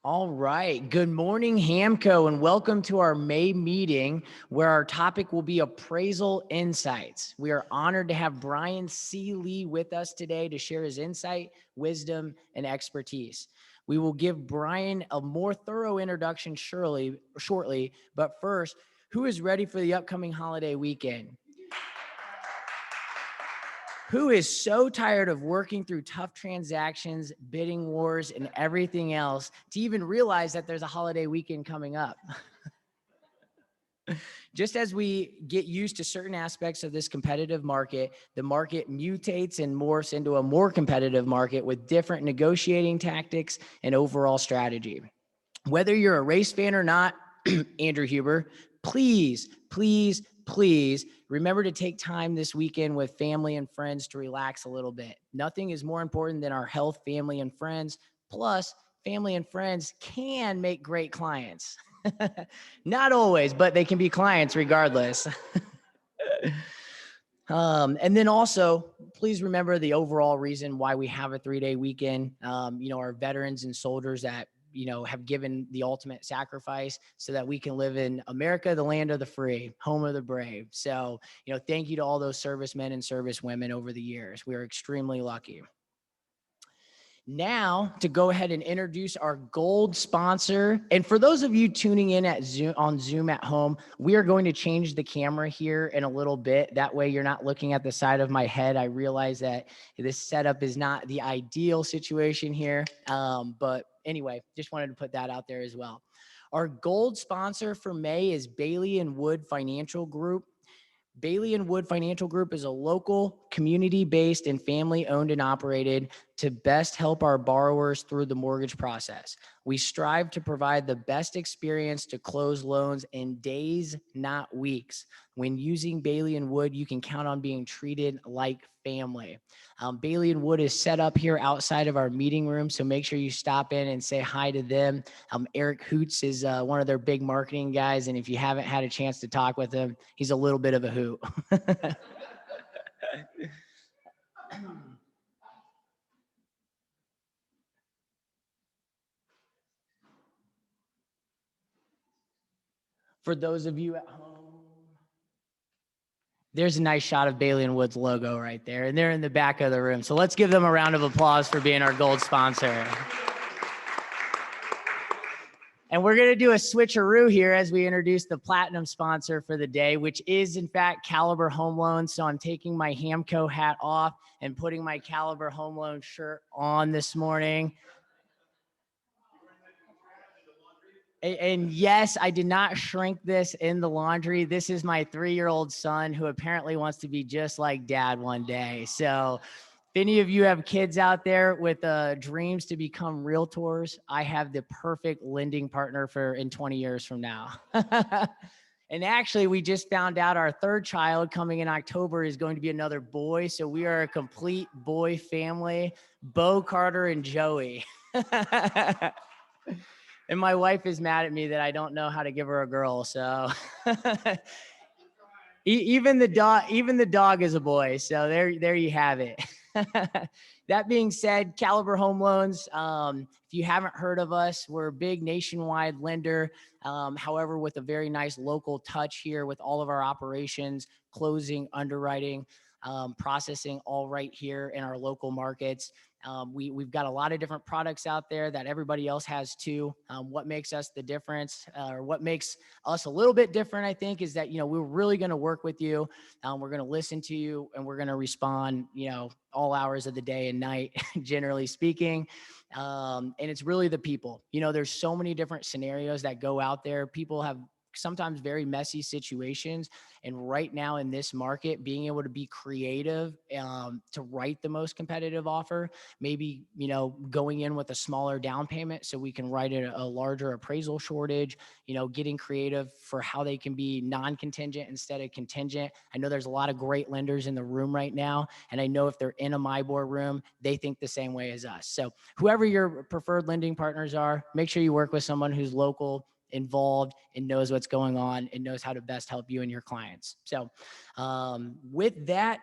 All right. Good morning, HamCo, and welcome to our May meeting where our topic will be appraisal insights. We are honored to have Brian C. Lee with us today to share his insight, wisdom, and expertise. We will give Brian a more thorough introduction shortly, but first, who is ready for the upcoming holiday weekend? Who is so tired of working through tough transactions, bidding wars, and everything else to even realize that there's a holiday weekend coming up? Just as we get used to certain aspects of this competitive market, the market mutates and morphs into a more competitive market with different negotiating tactics and overall strategy. Whether you're a race fan or not, Andrew Huber, please remember to take time this weekend with family and friends to relax a little bit. Nothing is more important than our health, family, and friends. Plus, family and friends can make great clients. Not always, but they can be clients regardless. And then also, please remember the overall reason why we have a 3-day weekend. Our veterans and soldiers that have given the ultimate sacrifice so that we can live in America, the land of the free, home of the brave. So, thank you to all those servicemen and servicewomen over the years. We are extremely lucky. Now to go ahead and introduce our gold sponsor. And for those of you tuning in on Zoom at home, we are going to change the camera here in a little bit. That way you're not looking at the side of my head. I realize that this setup is not the ideal situation here. But anyway, just wanted to put that out there as well. Our gold sponsor for May is Bailey & Wood Financial Group. Bailey & Wood Financial Group is a local, community-based, and family-owned and operated to best help our borrowers through the mortgage process. We strive to provide the best experience to close loans in days, not weeks. When using Bailey & Wood, you can count on being treated like family. Bailey & Wood is set up here outside of our meeting room, so make sure you stop in and say hi to them. Eric Hoots is one of their big marketing guys, and if you haven't had a chance to talk with him, he's a little bit of a hoot. For those of you at home, there's a nice shot of Bailey & Wood's logo right there, and they're in the back of the room. So let's give them a round of applause for being our gold sponsor. And we're going to do a switcheroo here as we introduce the platinum sponsor for the day, which is, in fact, Caliber Home Loans. So I'm taking my HamCo hat off and putting my Caliber Home Loan shirt on this morning. And yes, I did not shrink this in the laundry. This is my 3-year-old son who apparently wants to be just like dad one day. So if any of you have kids out there with dreams to become realtors, I have the perfect lending partner for in 20 years from now. And actually, we just found out our 3rd child coming in October is going to be another boy. So we are a complete boy family, Bo, Carter, and Joey. And my wife is mad at me that I don't know how to give her a girl. So even the dog is a boy. So there you have it. That being said, Caliber Home Loans, if you haven't heard of us, we're a big nationwide lender. However, with a very nice local touch here with all of our operations, closing, underwriting, processing all right here in our local markets. We've got a lot of different products out there that everybody else has too. What makes us the difference, or what makes us a little bit different, I think, is that, we're really going to work with you. We're going to listen to you, and we're going to respond, all hours of the day and night, generally speaking. And it's really the people. There's so many different scenarios that go out there. People have sometimes very messy situations. And right now in this market, being able to be creative to write the most competitive offer, maybe, going in with a smaller down payment so we can write a larger appraisal shortage, getting creative for how they can be non-contingent instead of contingent. I know there's a lot of great lenders in the room right now. And I know if they're in a MIBOR room, they think the same way as us. So whoever your preferred lending partners are, make sure you work with someone who's local, involved and knows what's going on and knows how to best help you and your clients. So with that,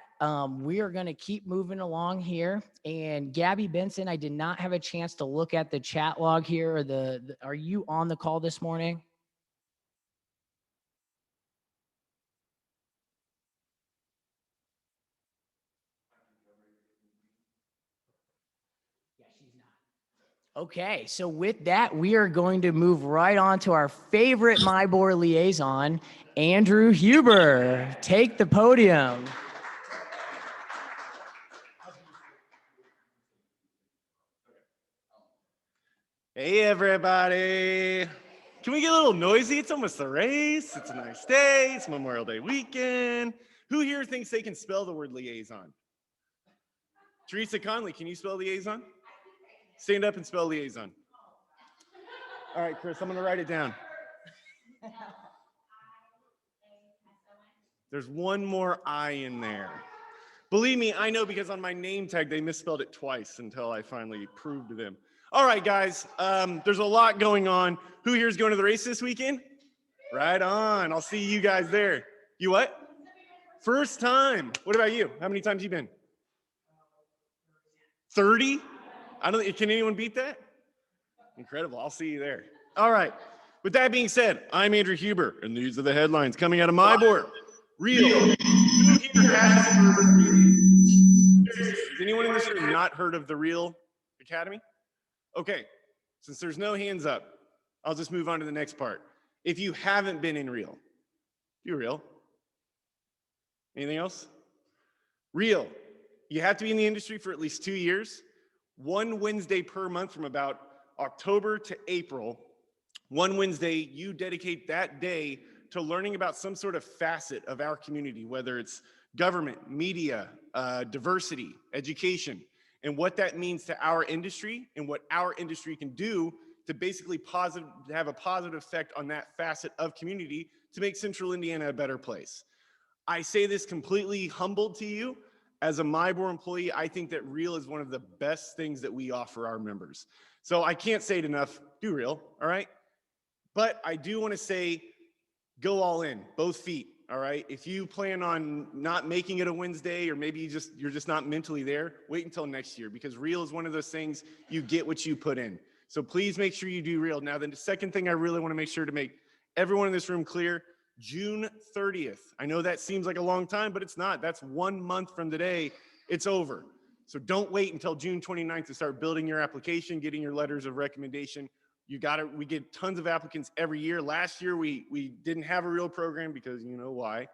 we are going to keep moving along here. And Gabby Benson, I did not have a chance to look at the chat log here. Or are you on the call this morning? Okay, so with that, we are going to move right on to our favorite MyBoard liaison, Andrew Huber. Take the podium. Hey, everybody. Can we get a little noisy? It's almost the race. It's a nice day. It's Memorial Day weekend. Who here thinks they can spell the word liaison? Teresa Conley, can you spell liaison? Stand up and spell liaison. All right, Chris, I'm going to write it down. There's one more I in there. Believe me, I know, because on my name tag, they misspelled it twice until I finally proved to them. All right, guys, there's a lot going on. Who here is going to the race this weekend? Right on. I'll see you guys there. You what? First time. What about you? How many times you been? 30? Can anyone beat that? Incredible. I'll see you there. All right. With that being said, I'm Andrew Huber, and these are the headlines coming out of my board. Real. Who here has heard of Real? Has anyone in this room not heard of the Real Academy? Okay. Since there's no hands up, I'll just move on to the next part. If you haven't been in Real, do Real. Anything else? Real. You have to be in the industry for at least 2 years. One Wednesday per month from about October to April. One Wednesday, you dedicate that day to learning about some sort of facet of our community, whether it's government, media, diversity, education, and what that means to our industry and what our industry can do to basically have a positive effect on that facet of community to make Central Indiana a better place. I say this completely humbled to you. As a MyBoard employee, I think that Real is one of the best things that we offer our members. So I can't say it enough, do Real, all right? But I do want to say, go all in, both feet, all right? If you plan on not making it a Wednesday, or maybe you're just not mentally there, wait until next year, because Real is one of those things, you get what you put in. So please make sure you do Real. Now, the second thing I really want to make sure to make everyone in this room clear, June 30th. I know that seems like a long time, but it's not. That's 1 month from today. It's over. So don't wait until June 29th to start building your application, getting your letters of recommendation. We get tons of applicants every year. Last year, we didn't have a Real program because you know why.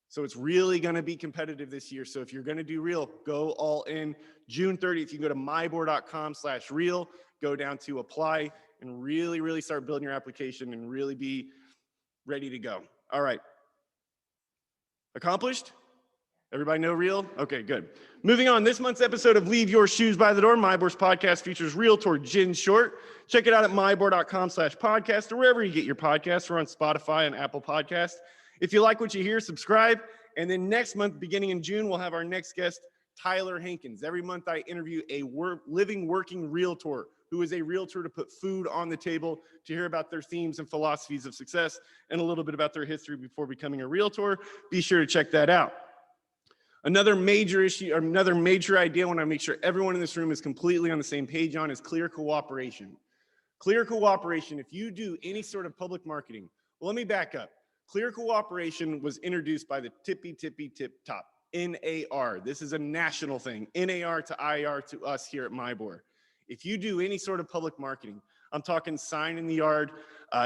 So it's really going to be competitive this year. So if you're going to do Real, go all in. June 30th, you can go to myboard.com/real, go down to apply, and really, really start building your application and really be ready to go. All right. Accomplished? Everybody know Real? Okay, good. Moving on, this month's episode of Leave Your Shoes by the Door, MyBoard's podcast, features Realtor Jen Short. Check it out at myboard.com/podcast or wherever you get your podcasts. We're on Spotify and Apple Podcasts. If you like what you hear, subscribe. And then next month, beginning in June, we'll have our next guest, Tyler Hankins. Every month I interview a living, working Realtor who is a Realtor to put food on the table, to hear about their themes and philosophies of success and a little bit about their history before becoming a Realtor. Be sure to check that out. Another major issue, or another major idea I want to make sure everyone in this room is completely on the same page on is clear cooperation. Clear cooperation, if you do any sort of public marketing, well, let me back up. Clear cooperation was introduced by the Tippy Tip Top, NAR. This is a national thing, NAR to IR to us here at MyBoard. If you do any sort of public marketing, I'm talking sign in the yard,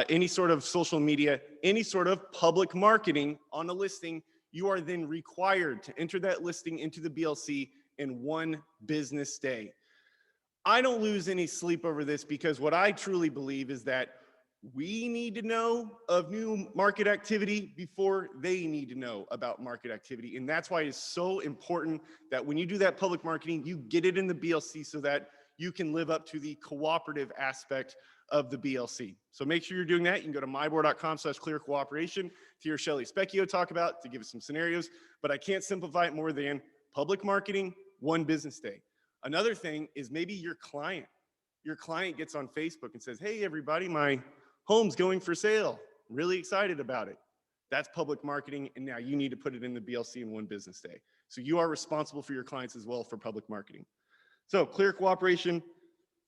any sort of social media, any sort of public marketing on a listing, you are then required to enter that listing into the BLC in 1 business day. I don't lose any sleep over this because what I truly believe is that we need to know of new market activity before they need to know about market activity. And that's why it's so important that when you do that public marketing, you get it in the BLC so that you can live up to the cooperative aspect of the BLC. So make sure you're doing that. You can go to myboard.com/clear cooperation to hear Shelly Specchio talk about, to give us some scenarios, but I can't simplify it more than public marketing, 1 business day. Another thing is maybe your client gets on Facebook and says, hey, everybody, my Homes going for sale. Really excited about it. That's public marketing, and now you need to put it in the BLC in one business day. So you are responsible for your clients as well for public marketing. So clear cooperation,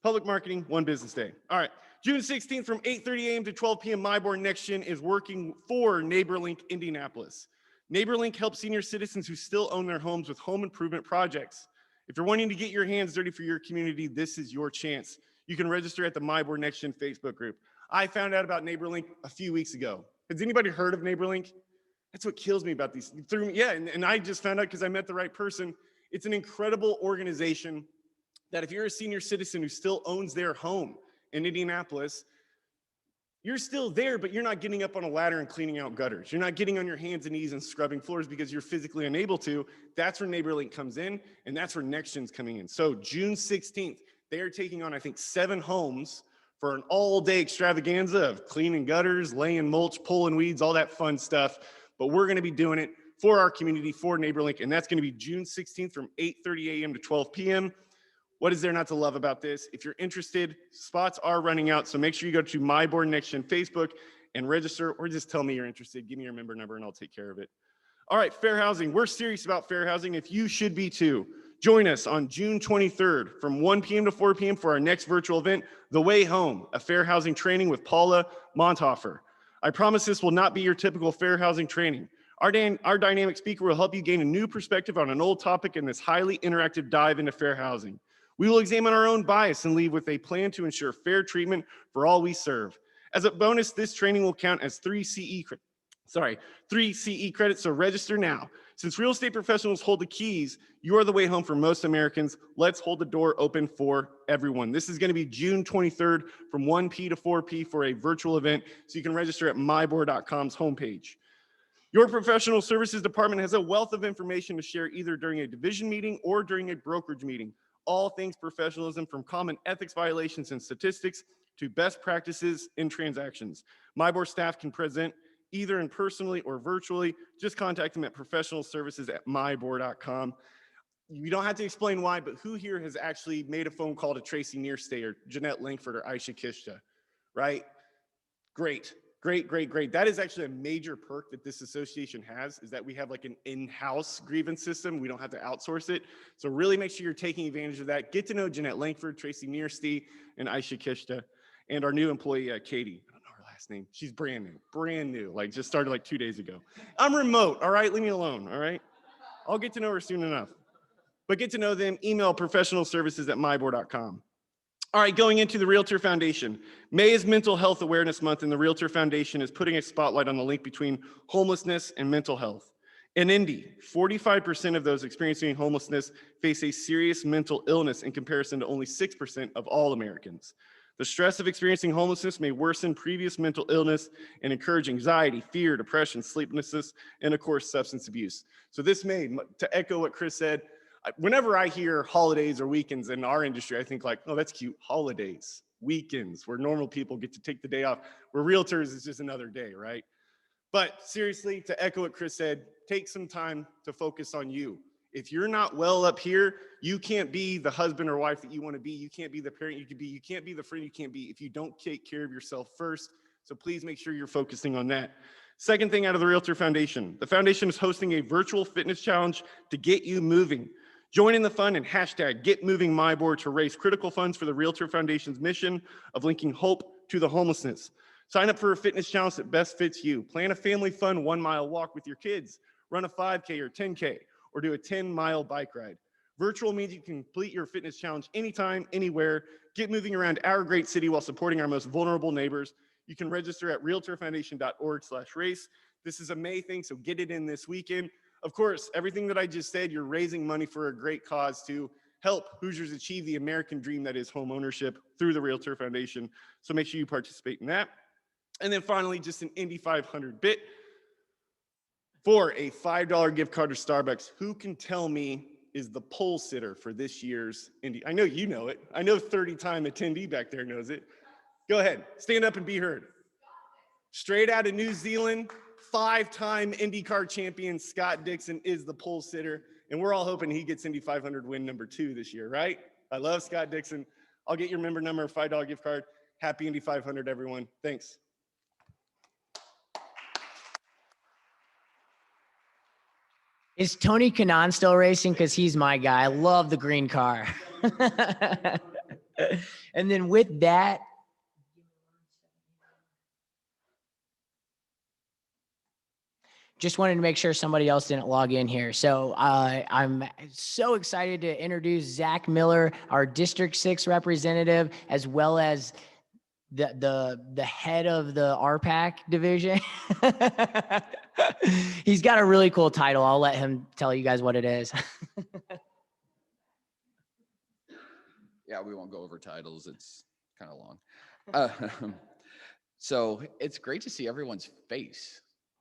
public marketing, one business day. All right, June 16th from 8:30 a.m. to 12 p.m. MyBoard NextGen is working for NeighborLink Indianapolis. NeighborLink helps senior citizens who still own their homes with home improvement projects. If you're wanting to get your hands dirty for your community, this is your chance. You can register at the MyBoard NextGen Facebook group. I found out about NeighborLink a few weeks ago. Has anybody heard of NeighborLink? That's what kills me about these. And I just found out because I met the right person. It's an incredible organization that if you're a senior citizen who still owns their home in Indianapolis, you're still there, but you're not getting up on a ladder and cleaning out gutters. You're not getting on your hands and knees and scrubbing floors because you're physically unable to. That's where NeighborLink comes in, and that's where NextGen's coming in. So June 16th, they are taking on, I think, 7 homes for an all-day extravaganza of cleaning gutters, laying mulch, pulling weeds, all that fun stuff. But we're going to be doing it for our community, for NeighborLink, and that's going to be June 16th from 8:30 a.m. to 12 p.m. What is there not to love about this? If you're interested, spots are running out, so make sure you go to MyBoard NextGen Facebook and register, or just tell me you're interested. Give me your member number and I'll take care of it. All right, fair housing. We're serious about fair housing. If you should be too, join us on June 23rd from 1 p.m. to 4 p.m. for our next virtual event, The Way Home, a fair housing training with Paula Monthofer. I promise this will not be your typical fair housing training. Our dynamic speaker will help you gain a new perspective on an old topic in this highly interactive dive into fair housing. We will examine our own bias and leave with a plan to ensure fair treatment for all we serve. As a bonus, this training will count as 3 CE credits, so register now. Since real estate professionals hold the keys, you are the way home for most Americans. Let's hold the door open for everyone. This is going to be June 23rd from 1 p to 4 p for a virtual event, so you can register at myboard.com's homepage. Your professional services department has a wealth of information to share either during a division meeting or during a brokerage meeting. All things professionalism, from common ethics violations and statistics to best practices in transactions. MyBoard staff can present either in personally or virtually. Just contact them at professionalservices@myboard.com. You don't have to explain why, but who here has actually made a phone call to Tracy Nearstay or Jeanette Langford or Aisha Kishta, right? Great. Great. That is actually a major perk that this association has, is that we have like an in-house grievance system. We don't have to outsource it. So really make sure you're taking advantage of that. Get to know Jeanette Langford, Tracy Nearstey, and Aisha Kishta, and our new employee, Katie. I don't know her last name. She's brand new, like just started like 2 days ago. I'm remote, all right? Leave me alone, all right? I'll get to know her soon enough. But get to know them, email professionalservices@myboard.com. All right, going into the Realtor Foundation. May is Mental Health Awareness Month, and the Realtor Foundation is putting a spotlight on the link between homelessness and mental health. In Indy, 45% of those experiencing homelessness face a serious mental illness in comparison to only 6% of all Americans. The stress of experiencing homelessness may worsen previous mental illness and encourage anxiety, fear, depression, sleeplessness, and of course, substance abuse. So this may, to echo what Chris said, whenever I hear holidays or weekends in our industry, I think like, oh, that's cute. Holidays, weekends, where normal people get to take the day off, where realtors is just another day, right? But seriously, to echo what Chris said, take some time to focus on you. If you're not well up here, you can't be the husband or wife that you want to be. You can't be the parent you could be. You can't be the friend you can't be if you don't take care of yourself first. So please make sure you're focusing on that. Second thing out of the Realtor Foundation, the foundation is hosting a virtual fitness challenge to get you moving. Join in the fun and hashtag GetMovingMyBoard to raise critical funds for the Realtor Foundation's mission of linking hope to the homelessness. Sign up for a fitness challenge that best fits you. Plan a family fun 1-mile walk with your kids. Run a 5K or 10K, or do a 10-mile bike ride. Virtual means you can complete your fitness challenge anytime, anywhere. Get moving around our great city while supporting our most vulnerable neighbors. You can register at realtorfoundation.org/race. This is a May thing, so get it in this weekend. Of course, everything that I just said, you're raising money for a great cause to help Hoosiers achieve the American dream that is home ownership through the Realtor Foundation. So make sure you participate in that. And then finally, just an Indy 500 bit for a $5 gift card to Starbucks. Who can tell me is the pole sitter for this year's Indy? I know you know it. I know 30-time attendee back there knows it. Go ahead, stand up and be heard. Straight out of New Zealand, 5-time IndyCar champion Scott Dixon is the pole sitter, and we're all hoping he gets Indy 500 win number 2 this year, right? I love Scott Dixon. I'll get your member number, $5 gift card. Happy Indy 500, everyone. Thanks. Is Tony Kanaan still racing? Because he's my guy. I love the green car. And then with that, just wanted to make sure somebody else didn't log in here. So I'm so excited to introduce Zach Miller, our District 6 representative, as well as the head of the RPAC division. He's got a really cool title. I'll let him tell you guys what it is. Yeah, we won't go over titles. It's kind of long. So it's great to see everyone's face.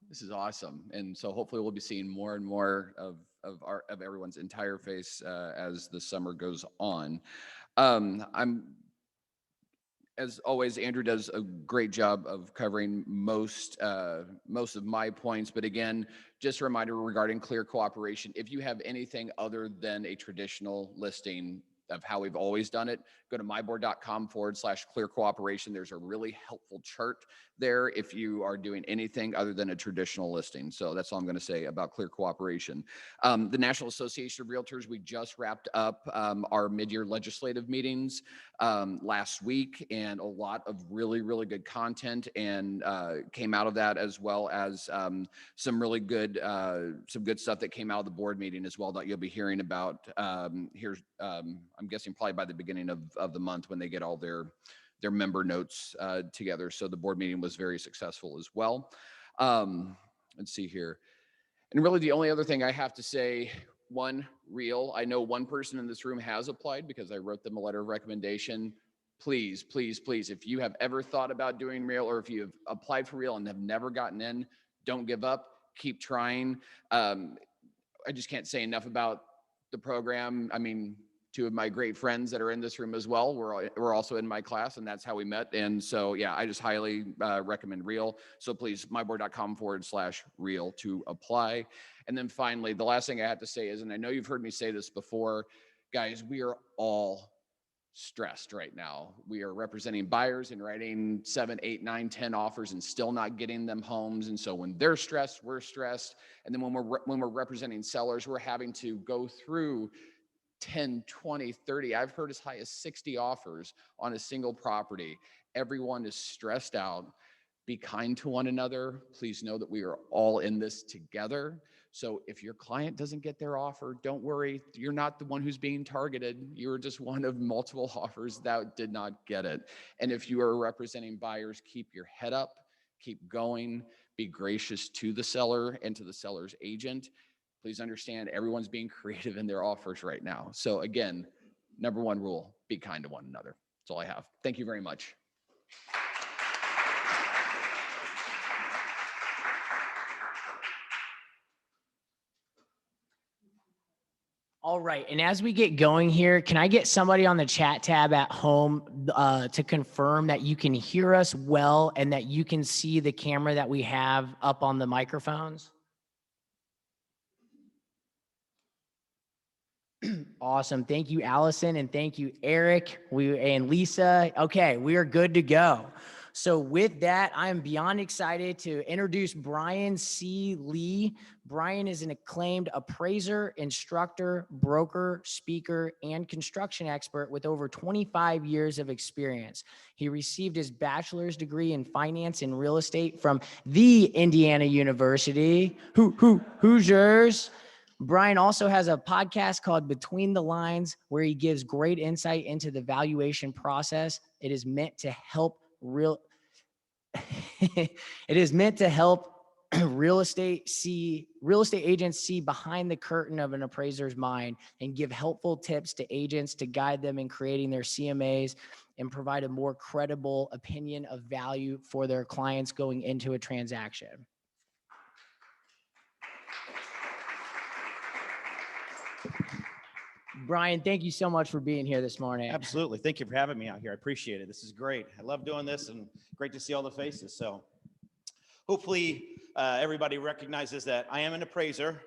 This is awesome. And so hopefully we'll be seeing more and more of everyone's entire face as the summer goes on. As always, Andrew does a great job of covering most of my points. But again, just a reminder regarding clear cooperation. If you have anything other than a traditional listing of how we've always done it, go to myboard.com/clear cooperation. There's a really helpful chart there if you are doing anything other than a traditional listing. So that's all I'm going to say about clear cooperation. The National Association of Realtors, we just wrapped up our mid-year legislative meetings last week, and a lot of really, really good content and came out of that, as well as some really good, some good stuff that came out of the board meeting as well that you'll be hearing about here. I'm guessing probably by the beginning of the month when they get all their member notes together. So the board meeting was very successful as well. Let's see here. And really the only other thing I have to say, one, real. I know one person in this room has applied because I wrote them a letter of recommendation. Please, please, please, if you have ever thought about doing real, or if you have applied for real and have never gotten in, don't give up. Keep trying. I just can't say enough about the program. I mean, two of my great friends that are in this room as well were also in my class, and that's how we met. And so, yeah, I just highly recommend real. So please, myboard.com/real to apply. And then finally, the last thing I have to say is, and I know you've heard me say this before, guys, we are all stressed right now. We are representing buyers and writing 7, 8, 9, 10 offers and still not getting them homes. And so when they're stressed, we're stressed. And then when we're representing sellers, we're having to go through 10, 20, 30, I've heard as high as 60 offers on a single property. Everyone is stressed out. Be kind to one another. Please know that we are all in this together. So if your client doesn't get their offer, don't worry. You're not the one who's being targeted. You're just one of multiple offers that did not get it. And if you are representing buyers, keep your head up, keep going, be gracious to the seller and to the seller's agent. Please understand everyone's being creative in their offers right now. So again, number one rule, be kind to one another. That's all I have. Thank you very much. All right. And as we get going here, can I get somebody on the chat tab at home to confirm that you can hear us well and that you can see the camera that we have up on the microphones? Awesome. Thank you, Allison. And thank you, Eric and Lisa. Okay, we are good to go. So with that, I am beyond excited to introduce Brian C. Lee. Brian is an acclaimed appraiser, instructor, broker, speaker, and construction expert with over 25 years of experience. He received his bachelor's degree in finance and real estate from the Indiana University. Hoosiers. Brian also has a podcast called Between the Lines, where he gives great insight into the valuation process. It is meant to help real estate agents see behind the curtain of an appraiser's mind and give helpful tips to agents to guide them in creating their CMAs and provide a more credible opinion of value for their clients going into a transaction. Brian, thank you so much for being here this morning. Absolutely. Thank you for having me out here. I appreciate it. This is great. I love doing this and great to see all the faces. So hopefully everybody recognizes that I am an appraiser,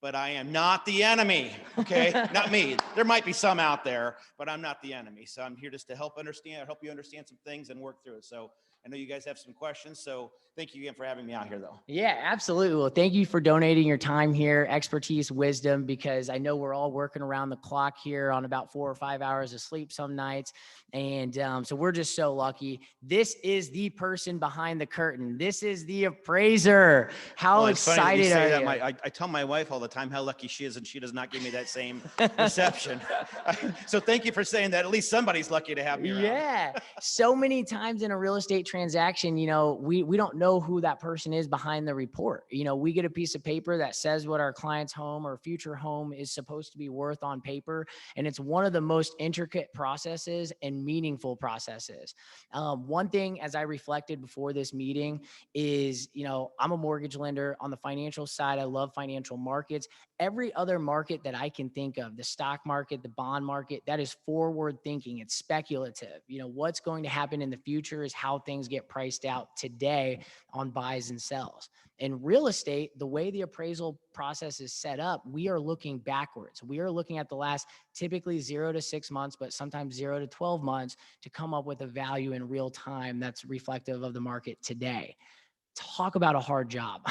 but I am not the enemy. Okay. Not me. There might be some out there, but I'm not the enemy. So I'm here just to help you understand some things and work through it. So I know you guys have some questions, so thank you again for having me out here, though. Yeah, absolutely. Well, thank you for donating your time here, expertise, wisdom, because I know we're all working around the clock here on about 4 or 5 hours of sleep some nights. And so we're just so lucky. This is the person behind the curtain. This is the appraiser. How Well, it's funny that you excited say are that. you? I tell my wife all the time how lucky she is, and she does not give me that same reception. So thank you for saying that. At least somebody's lucky to have me around. Yeah. So many times in a real estate transaction, you know, we don't know who that person is behind the report. You know, we get a piece of paper that says what our client's home or future home is supposed to be worth on paper. And it's one of the most intricate processes and meaningful processes. One thing, as I reflected before this meeting, is, you know, I'm a mortgage lender on the financial side. I love financial markets. Every other market that I can think of, the stock market, the bond market, that is forward thinking. It's speculative. You know, what's going to happen in the future is how things get priced out today on buys and sells. In real estate, the way the appraisal process is set up, we are looking backwards. We are looking at the last typically 0 to 6 months, but sometimes 0 to 12 months to come up with a value in real time that's reflective of the market today. Talk about a hard job.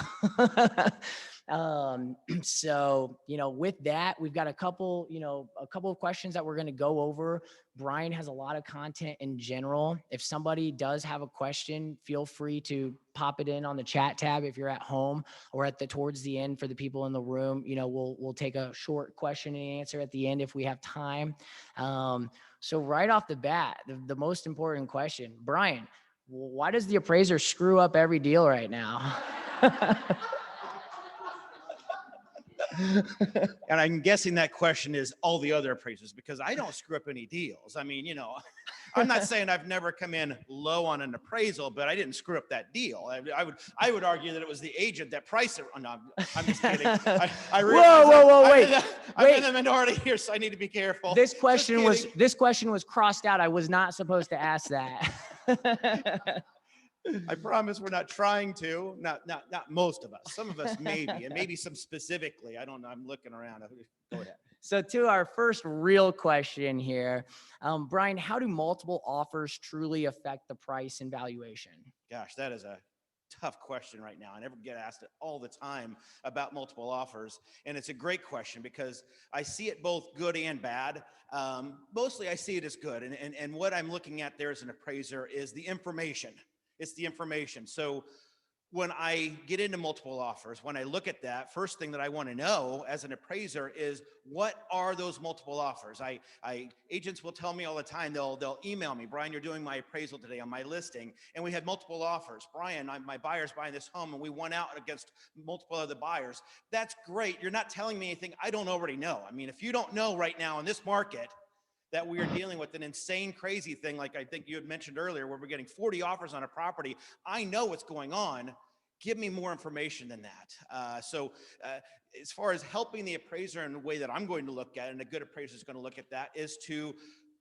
So, you know, with that, we've got a couple of questions that we're going to go over. Brian has a lot of content in general. If somebody does have a question, feel free to pop it in on the chat tab if you're at home, or towards the end for the people in the room. You know, we'll take a short question and answer at the end if we have time. So right off the bat, the most important question, Brian, why does the appraiser screw up every deal right now? And I'm guessing that question is all the other appraisers, because I don't screw up any deals. I mean, you know, I'm not saying I've never come in low on an appraisal, but I didn't screw up that deal. I would argue that it was the agent that priced it. Oh, no, I'm just kidding. I realize Whoa, wait. I'm in the minority here, so I need to be careful. This question was crossed out. I was not supposed to ask that. I promise we're not trying to. Not most of us. Some of us maybe, and maybe some specifically. I don't know. I'm looking around. Go ahead. So to our first real question here, Brian, how do multiple offers truly affect the price and valuation? Gosh, that is a tough question right now. I never get asked it all the time about multiple offers. And it's a great question because I see it both good and bad. Mostly I see it as good. And what I'm looking at there as an appraiser is the information. It's the information. So when I get into multiple offers, when I look at that, first thing that I want to know as an appraiser is, what are those multiple offers? Agents will tell me all the time, they'll email me, Brian, you're doing my appraisal today on my listing, and we had multiple offers. Brian, my buyer's buying this home, and we went out against multiple other buyers. That's great. You're not telling me anything I don't already know. I mean, if you don't know right now in this market that we are dealing with an insane, crazy thing, like I think you had mentioned earlier, where we're getting 40 offers on a property, I know what's going on. Give me more information than that. So as far as helping the appraiser in a way that I'm going to look at, and a good appraiser is going to look at that, is to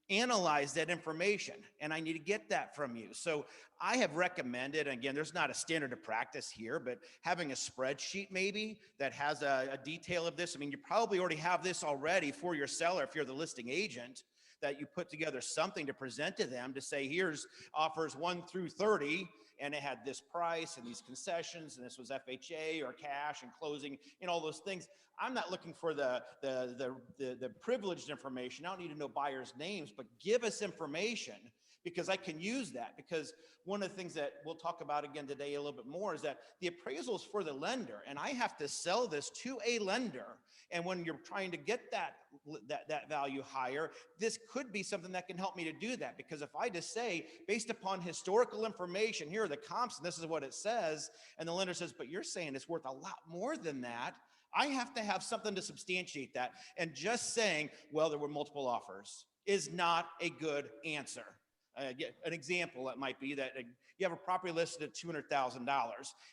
analyze that information. And I need to get that from you. So I have recommended, again, there's not a standard of practice here, but having a spreadsheet maybe that has a detail of this. I mean, you probably already have this already for your seller if you're the listing agent, that you put together something to present to them to say, here's offers 1 through 30, and it had this price and these concessions, and this was FHA or cash and closing and all those things. I'm not looking for the privileged information. I don't need to know buyers' names, but give us information, because I can use that. Because one of the things that we'll talk about again today a little bit more is that the appraisal is for the lender, and I have to sell this to a lender. And when you're trying to get that value higher, this could be something that can help me to do that. Because if I just say, based upon historical information, here are the comps, and this is what it says, and the lender says, but you're saying it's worth a lot more than that, I have to have something to substantiate that. And just saying, well, there were multiple offers is not a good answer. An example that might be that you have a property listed at $200,000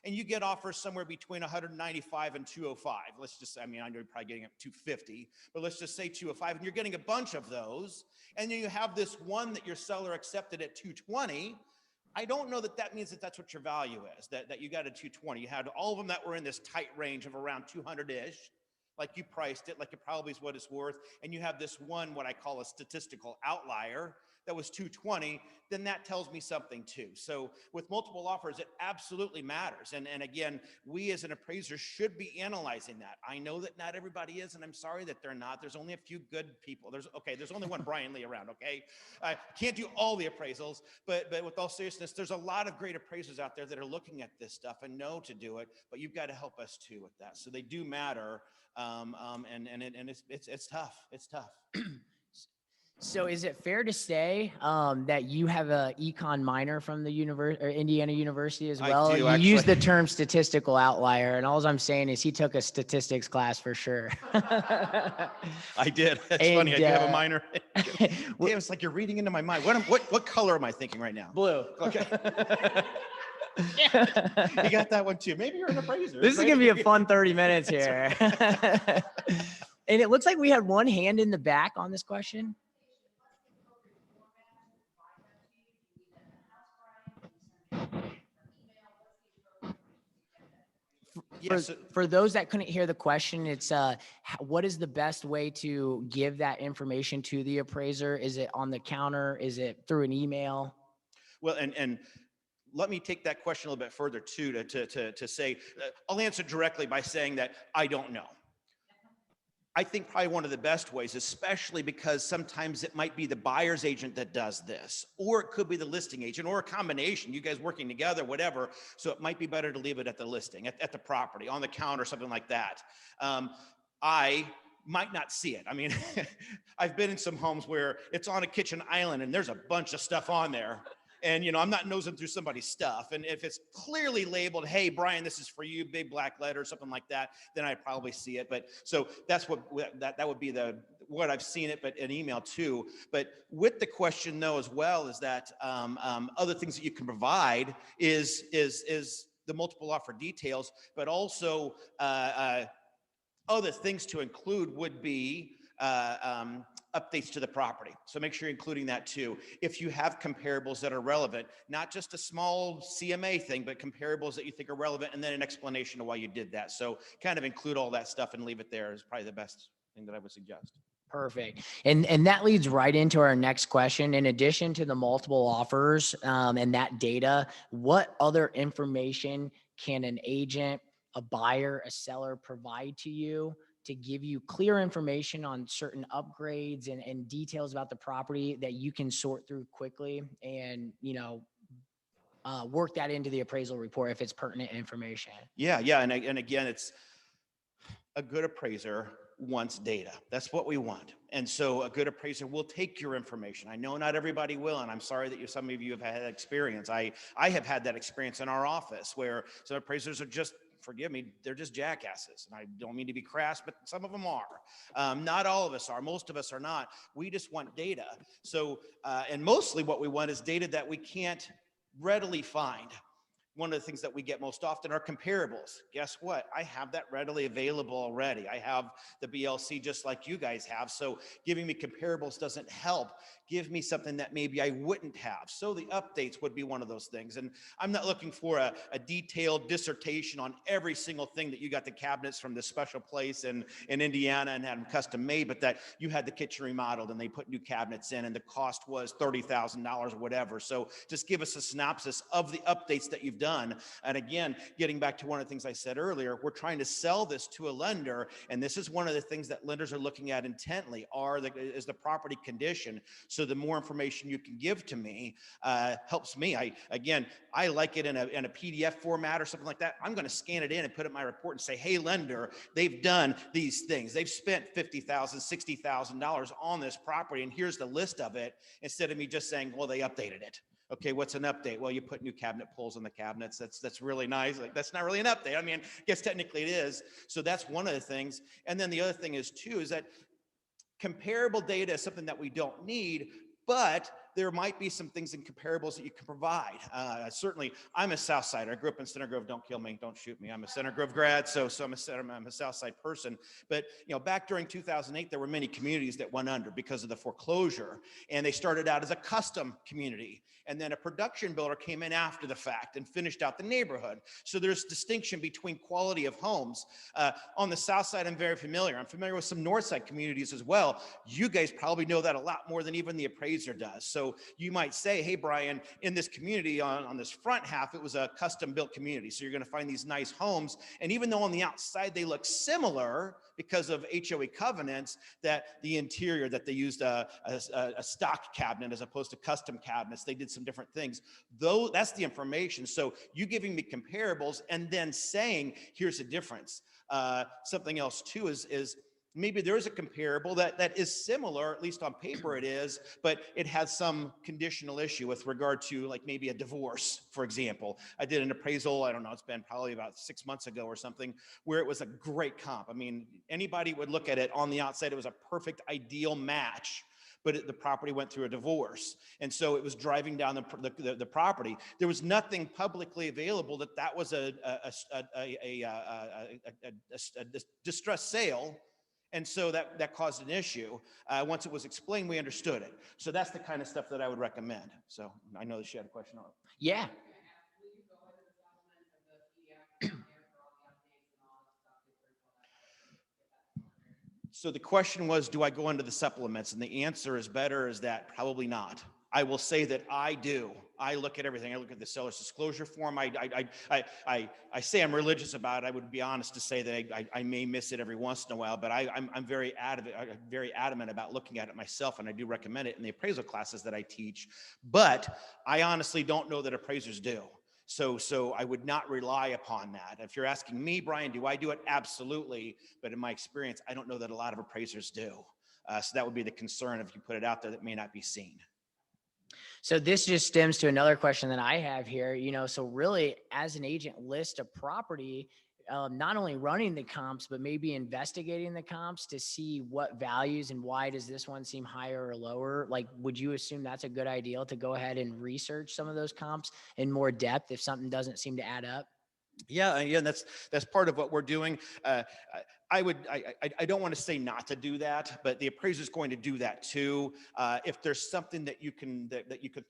and you get offers somewhere between 195 and 205. Let's just, I mean, I know you're probably getting up 250, but let's just say 205, and you're getting a bunch of those. And then you have this one that your seller accepted at 220. I don't know that that means that that's what your value is, that you got a 220. You had all of them that were in this tight range of around 200-ish, like you priced it, like it probably is what it's worth. And you have this one, what I call a statistical outlier, that was 220, then that tells me something too. So with multiple offers, it absolutely matters. And again, we as an appraiser should be analyzing that. I know that not everybody is, and I'm sorry that they're not. There's only a few good people. There's only one Brian Lee around, okay? I can't do all the appraisals, but with all seriousness, there's a lot of great appraisers out there that are looking at this stuff and know to do it, but you've got to help us too with that. So they do matter, and it's tough. It's tough. So is it fair to say that you have a econ minor from the Indiana University as I well? do, You actually. use the term statistical outlier, and all I'm saying is he took a statistics class for sure. I did. That's funny. I do have a minor. Damn, it's like you're reading into my mind. What color am I thinking right now? Blue. Okay. You got that one too. Maybe you're an appraiser. This is right? gonna be a fun 30 minutes here. And it looks like we had one hand in the back on this question. Yes. For those that couldn't hear the question, it's what is the best way to give that information to the appraiser? Is it on the counter? Is it through an email? Well, and let me take that question a little bit further too, to say, I'll answer directly by saying that I don't know. I think probably one of the best ways, especially because sometimes it might be the buyer's agent that does this, or it could be the listing agent, or a combination, you guys working together, whatever. So it might be better to leave it at the listing, at the property, on the counter, something like that. I might not see it. I mean, I've been in some homes where it's on a kitchen island and there's a bunch of stuff on there. And, you know, I'm not nosing through somebody's stuff. And if it's clearly labeled, hey, Brian, this is for you, big black letter, something like that, then I probably see it. But so that's what that would be what I've seen it, but an email too. But with the question though, as well, is that other things that you can provide is the multiple offer details, but also other things to include would be updates to the property. So make sure you're including that too. If you have comparables that are relevant, not just a small CMA thing, but comparables that you think are relevant, and then an explanation of why you did that. So kind of include all that stuff and leave it there is probably the best thing that I would suggest. Perfect. And that leads right into our next question. In addition to the multiple offers and that data, what other information can an agent, a buyer, a seller provide to you to give you clear information on certain upgrades and details about the property that you can sort through quickly and, you know, work that into the appraisal report if it's pertinent information? Yeah. And again, it's a good appraiser wants data. That's what we want. And so a good appraiser will take your information. I know not everybody will, and I'm sorry that some of you have had that experience. I have had that experience in our office where some appraisers are just, forgive me, they're just jackasses. And I don't mean to be crass, but some of them are. Not all of us are. Most of us are not. We just want data. So, and mostly what we want is data that we can't readily find. One of the things that we get most often are comparables. Guess what? I have that readily available already. I have the BLC just like you guys have. So giving me comparables doesn't help. Give me something that maybe I wouldn't have. So the updates would be one of those things. And I'm not looking for a detailed dissertation on every single thing that you got the cabinets from this special place in Indiana and had them custom made, but that you had the kitchen remodeled and they put new cabinets in and the cost was $30,000 or whatever. So just give us a synopsis of the updates that you've done. And again, getting back to one of the things I said earlier, we're trying to sell this to a lender. And this is one of the things that lenders are looking at intently is the property condition. So the more information you can give to me helps me. I like it in a PDF format or something like that. I'm going to scan it in and put it in my report and say, hey, lender, they've done these things. They've spent $50,000, $60,000 on this property. And here's the list of it, instead of me just saying, well, they updated it. Okay, what's an update? Well, you put new cabinet pulls on the cabinets. That's really nice. Like, that's not really an update. I mean, I guess technically it is. So that's one of the things. And then the other thing is too, is that comparable data is something that we don't need, but there might be some things in comparables that you can provide. Certainly, I'm a Southsider. I grew up in Center Grove. Don't kill me. Don't shoot me. I'm a Center Grove grad, so I'm a Southside person. But you know, back during 2008, there were many communities that went under because of the foreclosure, and they started out as a custom community, and then a production builder came in after the fact and finished out the neighborhood. So there's distinction between quality of homes. On the South Side, I'm very familiar. I'm familiar with some North Side communities as well. You guys probably know that a lot more than even the appraiser does. So So you might say, hey, Brian, in this community on this front half, it was a custom built community. So you're going to find these nice homes. And even though on the outside they look similar because of HOA covenants, that the interior, that they used a stock cabinet as opposed to custom cabinets, they did some different things. Though that's the information. So you giving me comparables and then saying, here's the difference. Something else too is maybe there is a comparable that is similar, at least on paper it is, but it has some conditional issue with regard to like maybe a divorce, for example. I did an appraisal, I don't know, it's been probably about 6 months ago or something, where it was a great comp. I mean, anybody would look at it on the outside, it was a perfect ideal match, but the property went through a divorce. And so it was driving down the property. There was nothing publicly available that was a distressed sale. And so that caused an issue. Once it was explained, we understood it. So that's the kind of stuff that I would recommend. So I know that she had a question on it. Yeah. So the question was, do I go into the supplements? And the answer is that probably not. I will say that I do. I look at everything. I look at the seller's disclosure form. I say I'm religious about it. I would be honest to say that I may miss it every once in a while, but I'm very adamant about looking at it myself, and I do recommend it in the appraisal classes that I teach. But I honestly don't know that appraisers do. So I would not rely upon that. If you're asking me, Brian, do I do it? Absolutely. But in my experience, I don't know that a lot of appraisers do. So that would be the concern if you put it out there that may not be seen. So this just stems to another question that I have here, so really as an agent list a property, not only running the comps, but maybe investigating the comps to see what values and why does this one seem higher or lower? Like, would you assume that's a good idea to go ahead and research some of those comps in more depth if something doesn't seem to add up? Yeah, that's part of what we're doing. I don't want to say not to do that, but the appraiser is going to do that too. If there's something that you can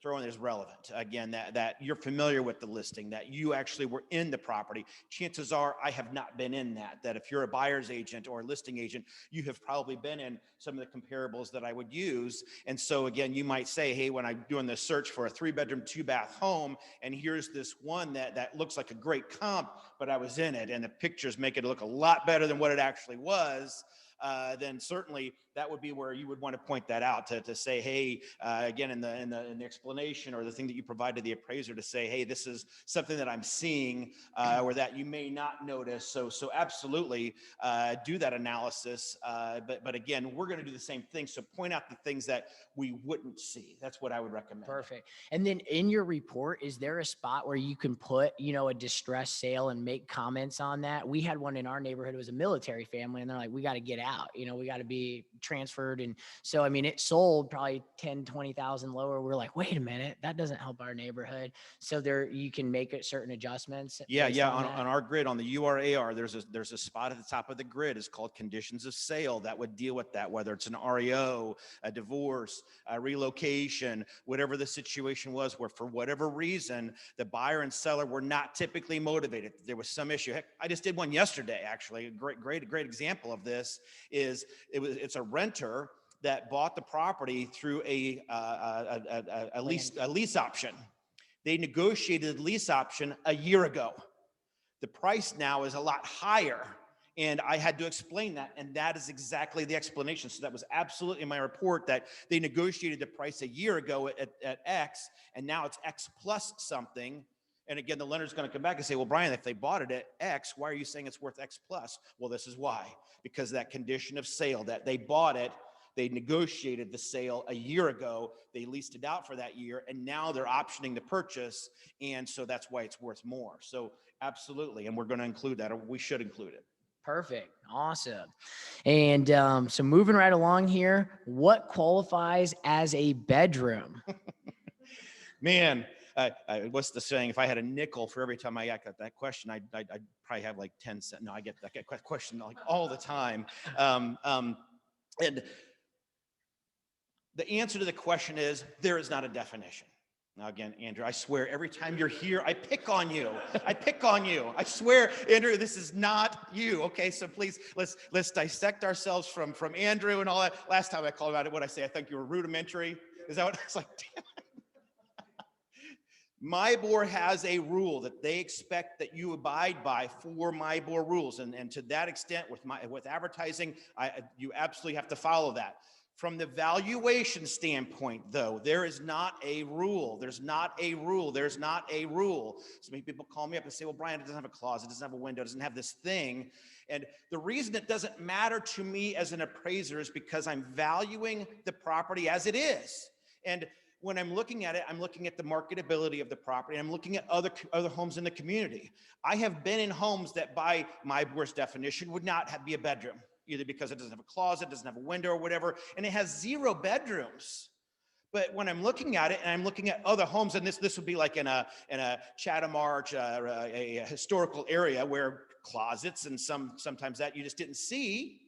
throw in that's relevant, again, that you're familiar with the listing, that you actually were in the property. Chances are I have not been in that if you're a buyer's agent or a listing agent, you have probably been in some of the comparables that I would use. And so again, you might say, hey, when I'm doing the search for a 3-bedroom, 2-bath home, and here's this one that looks like a great comp, but I was in it, and the pictures make it look a lot better than what it actually was, then certainly that would be where you would want to point that out to say, hey, again, in the explanation or the thing that you provide to the appraiser to say, hey, this is something that I'm seeing or that you may not notice. So absolutely do that analysis. But again, we're going to do the same thing. So point out the things that we wouldn't see. That's what I would recommend. Perfect. And then in your report, is there a spot where you can put, a distressed sale and make comments on that? We had one in our neighborhood. It was a military family, and they're like, we got to get out, we got to be transferred. And so, I mean, it sold probably 10, 20,000 lower. We're like, wait a minute, that doesn't help our neighborhood. So there, you can make it certain adjustments. Yeah. On our grid, on the URAR, there's a spot at the top of the grid. It's called conditions of sale that would deal with that, whether it's an REO, a divorce, a relocation, whatever the situation was, where for whatever reason, the buyer and seller were not typically motivated. There was some issue. Heck, I just did one yesterday, actually. A great example of this is it's a renter that bought the property through a lease option. They negotiated the lease option a year ago. The price now is a lot higher. And I had to explain that. And that is exactly the explanation. So that was absolutely in my report, that they negotiated the price a year ago at X, and now it's X plus something. And again, the lender's going to come back and say, well, Brian, if they bought it at X, why are you saying it's worth X plus? Well, this is why. Because that condition of sale, that they bought it, they negotiated the sale a year ago, they leased it out for that year, and now they're optioning the purchase. And so that's why it's worth more. So absolutely. And we're going to include that, or we should include it. Perfect. Awesome. And so moving right along here, what qualifies as a bedroom? Man, what's the saying? If I had a nickel for every time I got that question, I'd probably have like 10 cents. No, I get that question like all the time. And the answer to the question is, there is not a definition. Now, again, Andrew, I swear every time you're here, I pick on you. I swear, Andrew, this is not you. Okay, so please, let's dissect ourselves from Andrew and all that. Last time I called about it, what I say, I think you were rudimentary. Is that what it's like? Damn. MIBOR has a rule that they expect that you abide by for MIBOR rules. And to that extent with advertising, you absolutely have to follow that. From the valuation standpoint, though, there is not a rule. There's not a rule. There's not a rule. So many people call me up and say, well, Brian, it doesn't have a closet, it doesn't have a window, it doesn't have this thing. And the reason it doesn't matter to me as an appraiser is because I'm valuing the property as it is. And when I'm looking at it, I'm looking at the marketability of the property. I'm looking at other homes in the community. I have been in homes that by MIBOR's definition would not be a bedroom, either because it doesn't have a closet, doesn't have a window or whatever, and it has 0 bedrooms. But when I'm looking at it and I'm looking at other homes, and this would be like in a Chatham Arch, a historical area where closets and sometimes that you just didn't see,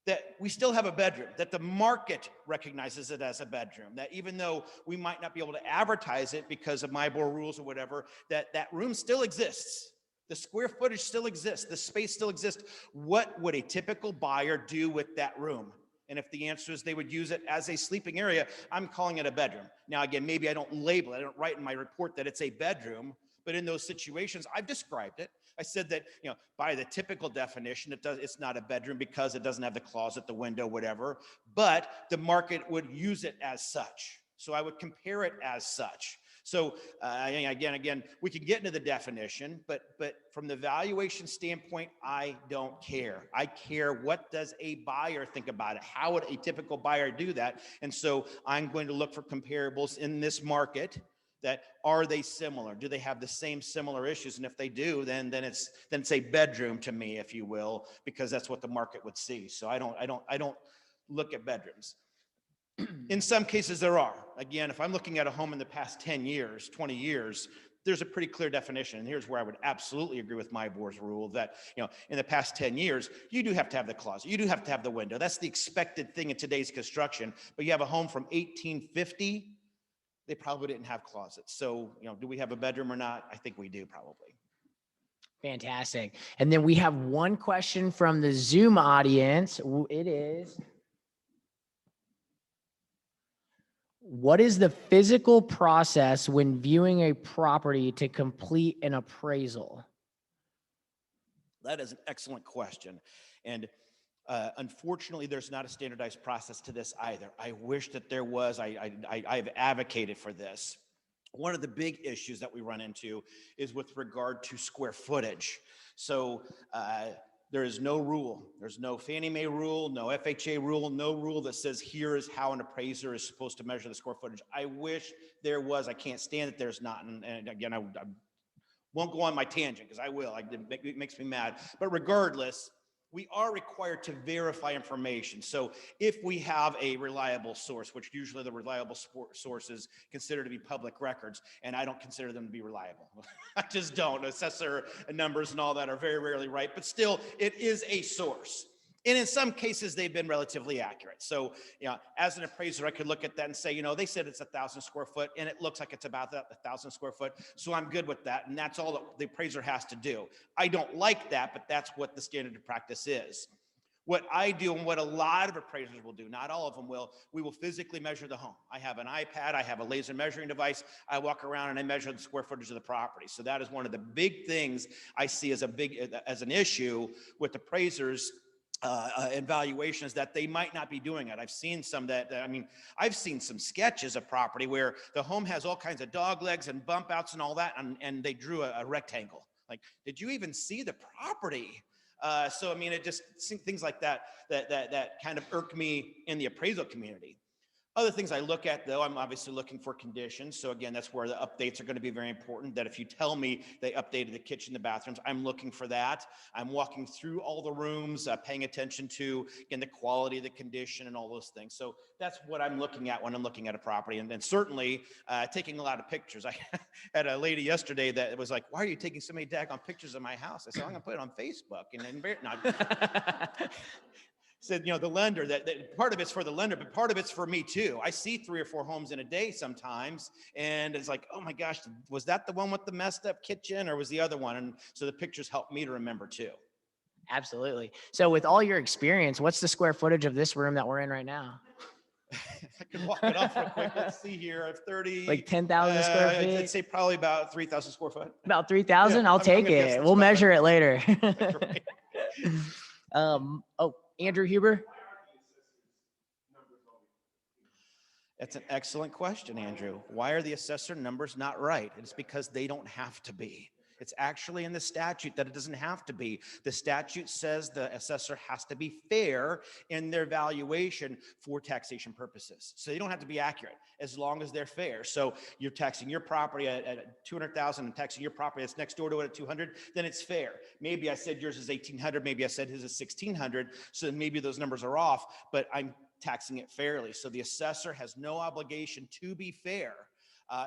that we still have a bedroom, that the market recognizes it as a bedroom, that even though we might not be able to advertise it because of MIBOR rules or whatever, that room still exists. The square footage still exists. The space still exists. What would a typical buyer do with that room? And if the answer is they would use it as a sleeping area, I'm calling it a bedroom. Now, again, maybe I don't label it. I don't write in my report that it's a bedroom, but in those situations, I've described it. I said that, by the typical definition, it's not a bedroom because it doesn't have the closet, the window, whatever, but the market would use it as such. So I would compare it as such. So again, we can get into the definition, but from the valuation standpoint, I don't care. I care what does a buyer think about it? How would a typical buyer do that? And so I'm going to look for comparables in this market. That are they similar? Do they have the same similar issues? And if they do, then it's a bedroom to me, if you will, because that's what the market would see. So I don't look at bedrooms. In some cases there are. Again, if I'm looking at a home in the past 10 years, 20 years, there's a pretty clear definition. And here's where I would absolutely agree with MIBOR's rule that, in the past 10 years, you do have to have the closet. You do have to have the window. That's the expected thing in today's construction. But you have a home from 1850, they probably didn't have closets. So, do we have a bedroom or not? I think we do probably. Fantastic. And then we have one question from the Zoom audience. It is, what is the physical process when viewing a property to complete an appraisal? That is an excellent question. And unfortunately, there's not a standardized process to this either. I wish that there was. I've advocated for this. One of the big issues that we run into is with regard to square footage. So there is no rule. There's no Fannie Mae rule, no FHA rule, no rule that says here is how an appraiser is supposed to measure the square footage. I wish there was. I can't stand that there's not. And again, I won't go on my tangent because I will. It makes me mad. But regardless, we are required to verify information. So if we have a reliable source, which usually the reliable sources consider to be public records, and I don't consider them to be reliable. I just don't. Assessor numbers and all that are very rarely right, but still it is a source. And in some cases, they've been relatively accurate. So, as an appraiser, I could look at that and say, they said it's 1,000 square foot, and it looks like it's about 1,000 square foot. So I'm good with that. And that's all that the appraiser has to do. I don't like that, but that's what the standard of practice is. What I do and what a lot of appraisers will do, not all of them will, we will physically measure the home. I have an iPad, I have a laser measuring device. I walk around and I measure the square footage of the property. So that is one of the big things I see as an issue with appraisers and valuations, that they might not be doing it. I've seen some I've seen some sketches of property where the home has all kinds of dog legs and bump outs and all that, and they drew a rectangle. Like, did you even see the property? So it just things like that kind of irk me in the appraisal community. Other things I look at, though, I'm obviously looking for conditions. So again, that's where the updates are going to be very important, that if you tell me they updated the kitchen, the bathrooms, I'm looking for that. I'm walking through all the rooms, paying attention to, again, the quality of the condition and all those things. So that's what I'm looking at when I'm looking at a property. And then certainly taking a lot of pictures. I had a lady yesterday that was like, why are you taking so many daggone pictures of my house? I said, I'm going to put it on Facebook. And then said, the lender, that part of it's for the lender, but part of it's for me too. I see 3 or 4 homes in a day sometimes, and it's like, oh my gosh, was that the one with the messed up kitchen, or was the other one? And so the pictures help me to remember too. Absolutely. So with all your experience, what's the square footage of this room that we're in right now? I can walk it off real quick. Let's see here. I have 30. Like 10,000 square I'd feet? say probably about 3,000 square foot. About 3,000? Yeah, I'll I'm take gonna guess it. that's We'll about measure right. it later. Great. Oh, Andrew Huber? That's an excellent question, Andrew. Why are the assessor numbers not right? It's because they don't have to be. It's actually in the statute that it doesn't have to be. The statute says the assessor has to be fair in their valuation for taxation purposes. So they don't have to be accurate as long as they're fair. So you're taxing your property at 200,000 and taxing your property that's next door to it at 200, then it's fair. Maybe I said yours is 1,800, maybe I said his is 1,600, so maybe those numbers are off, but I'm taxing it fairly. So the assessor has no obligation to be fair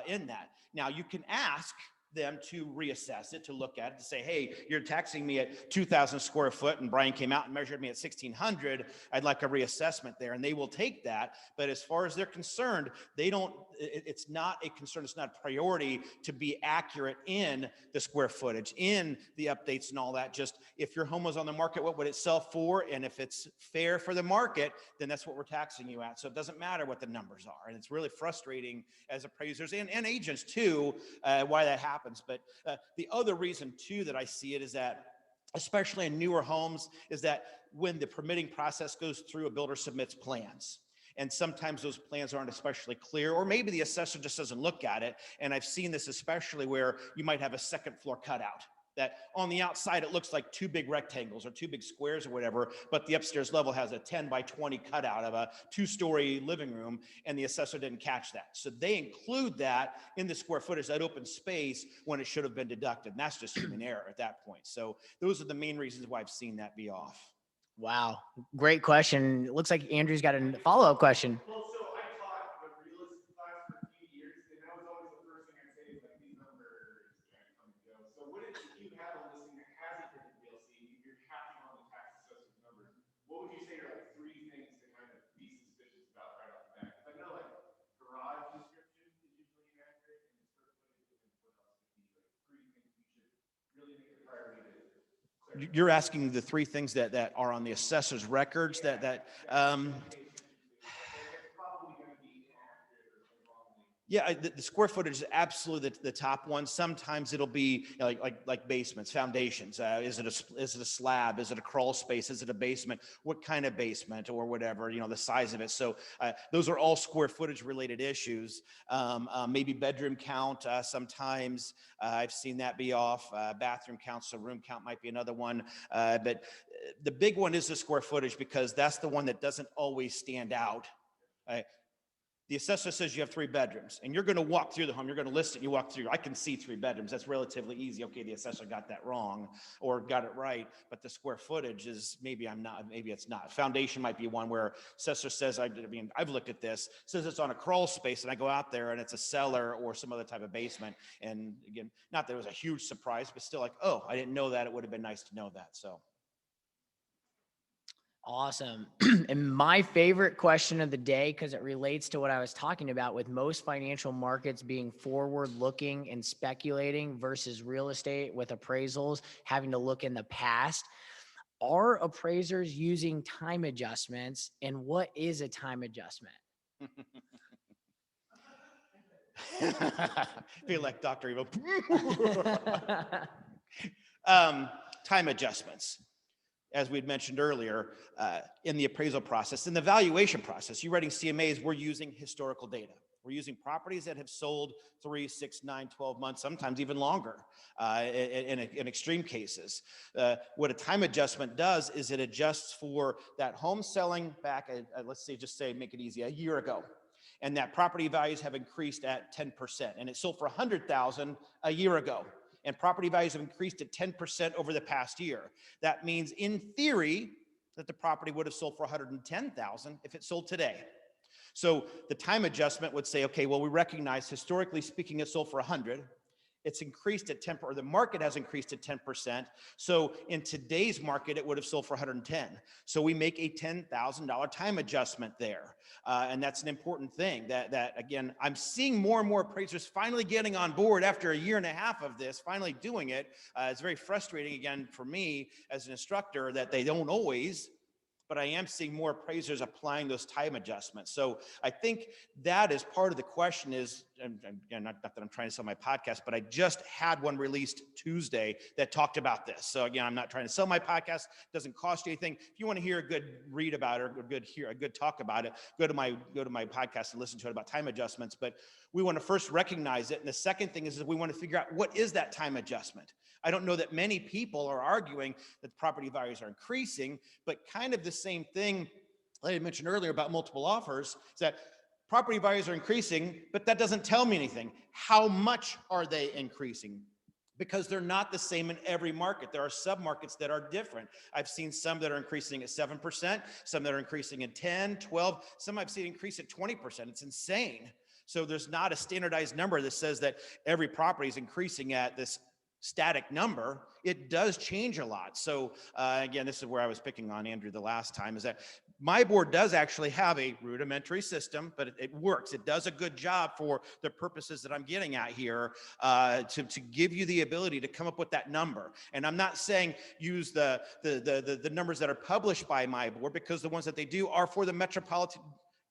in that. Now you can ask them to reassess it, to look at it, to say, hey, you're taxing me at 2,000 square foot and Brian came out and measured me at 1,600. I'd like a reassessment there, and they will take that. But as far as they're concerned, they don't, it's not a concern, it's not a priority to be accurate in the square footage, in the updates and all that. Just if your home was on the market, what would it sell for? And if it's fair for the market, then that's what we're taxing you at. So it doesn't matter what the numbers are. And it's really frustrating as appraisers and agents too, why that happens. But the other reason too that I see it is that, especially in newer homes, is that when the permitting process goes through, a builder submits plans. And sometimes those plans aren't especially clear, or maybe the assessor just doesn't look at it. And I've seen this especially where you might have a second floor cutout, that on the outside, it looks like two big rectangles or two big squares or whatever, but the upstairs level has a 10 by 20 cutout of a 2-story living room, and the assessor didn't catch that. So they include that in the square footage, that open space, when it should have been deducted. And that's just human error at that point. So those are the main reasons why I've seen that be off. Wow. Great question. It looks like Andrew's got a follow-up question. Well, so I taught a real estate class for a few years, and that was always the first thing I'd say is like, these numbers kind of come and go. So what if you have a listing that hasn't been DLC, you're tapping on the tax assessor's numbers, what would you say are like 3 things to kind of be suspicious about right off the bat? Because I know like garage description is usually inaccurate, and the square footage, and what else would be like 3 things you should really make a priority to. You're asking the 3 things that are on the assessor's records yeah, the square footage is absolutely the top one. Sometimes it'll be like basements, foundations. Is it a slab? Is it a crawl space? Is it a basement? What kind of basement or whatever, the size of it. So those are all square footage related issues. Maybe bedroom count. Sometimes I've seen that be off. Bathroom count, so room count might be another one. But the big one is the square footage, because that's the one that doesn't always stand out. The assessor says you have 3 bedrooms, and you're going to walk through the home. You're going to list it. You walk through. I can see 3 bedrooms. That's relatively easy. Okay, the assessor got that wrong or got it right, but the square footage is maybe it's not. Foundation might be one where assessor says, I've looked at this, says it's on a crawl space, and I go out there and it's a cellar or some other type of basement. And again, not that it was a huge surprise, but still like, oh, I didn't know that. It would have been nice to know that. So. Awesome. And my favorite question of the day, because it relates to what I was talking about with most financial markets being forward looking and speculating versus real estate with appraisals having to look in the past. Are appraisers using time adjustments, and what is a time adjustment? Feel like Dr. Evil. Time adjustments. As we'd mentioned earlier, in the appraisal process, in the valuation process, you're writing CMAs, we're using historical data. We're using properties that have sold 3, 6, 9, 12 months, sometimes even longer in extreme cases. What a time adjustment does is it adjusts for that home selling back, let's say, make it easy, a year ago. And that property values have increased at 10%, and it sold for $100,000 a year ago. And property values have increased at 10% over the past year. That means, in theory, that the property would have sold for $110,000 if it sold today. So the time adjustment would say, okay, well, we recognize historically speaking, it sold for 100. It's increased at 10%, or the market has increased at 10%. So in today's market, it would have sold for 110. So we make a $10,000 time adjustment there. And that's an important thing that again, I'm seeing more and more appraisers finally getting on board after a year and a half of this, finally doing it. It's very frustrating again for me as an instructor that they don't always but I am seeing more appraisers applying those time adjustments. So I think that is part of the question is, and not that I'm trying to sell my podcast, but I just had one released Tuesday that talked about this. So again, I'm not trying to sell my podcast. It doesn't cost you anything. If you want to hear a good read about it or a good talk about it, go to my podcast and listen to it about time adjustments. But we want to first recognize it. And the second thing is we want to figure out what is that time adjustment. I don't know that many people are arguing that property values are increasing, but kind of the same thing I had mentioned earlier about multiple offers is that property values are increasing, but that doesn't tell me anything. How much are they increasing? Because they're not the same in every market. There are sub-markets that are different. I've seen some that are increasing at 7%, some that are increasing at 10, 12, some I've seen increase at 20%. It's insane. So there's not a standardized number that says that every property is increasing at this static number. It does change a lot. So again, this is where I was picking on Andrew the last time, is that my board does actually have a rudimentary system, but it works. It does a good job for the purposes that I'm getting at here, to give you the ability to come up with that number. And I'm not saying use the numbers that are published by my board, because the ones that they do are for the metropolitan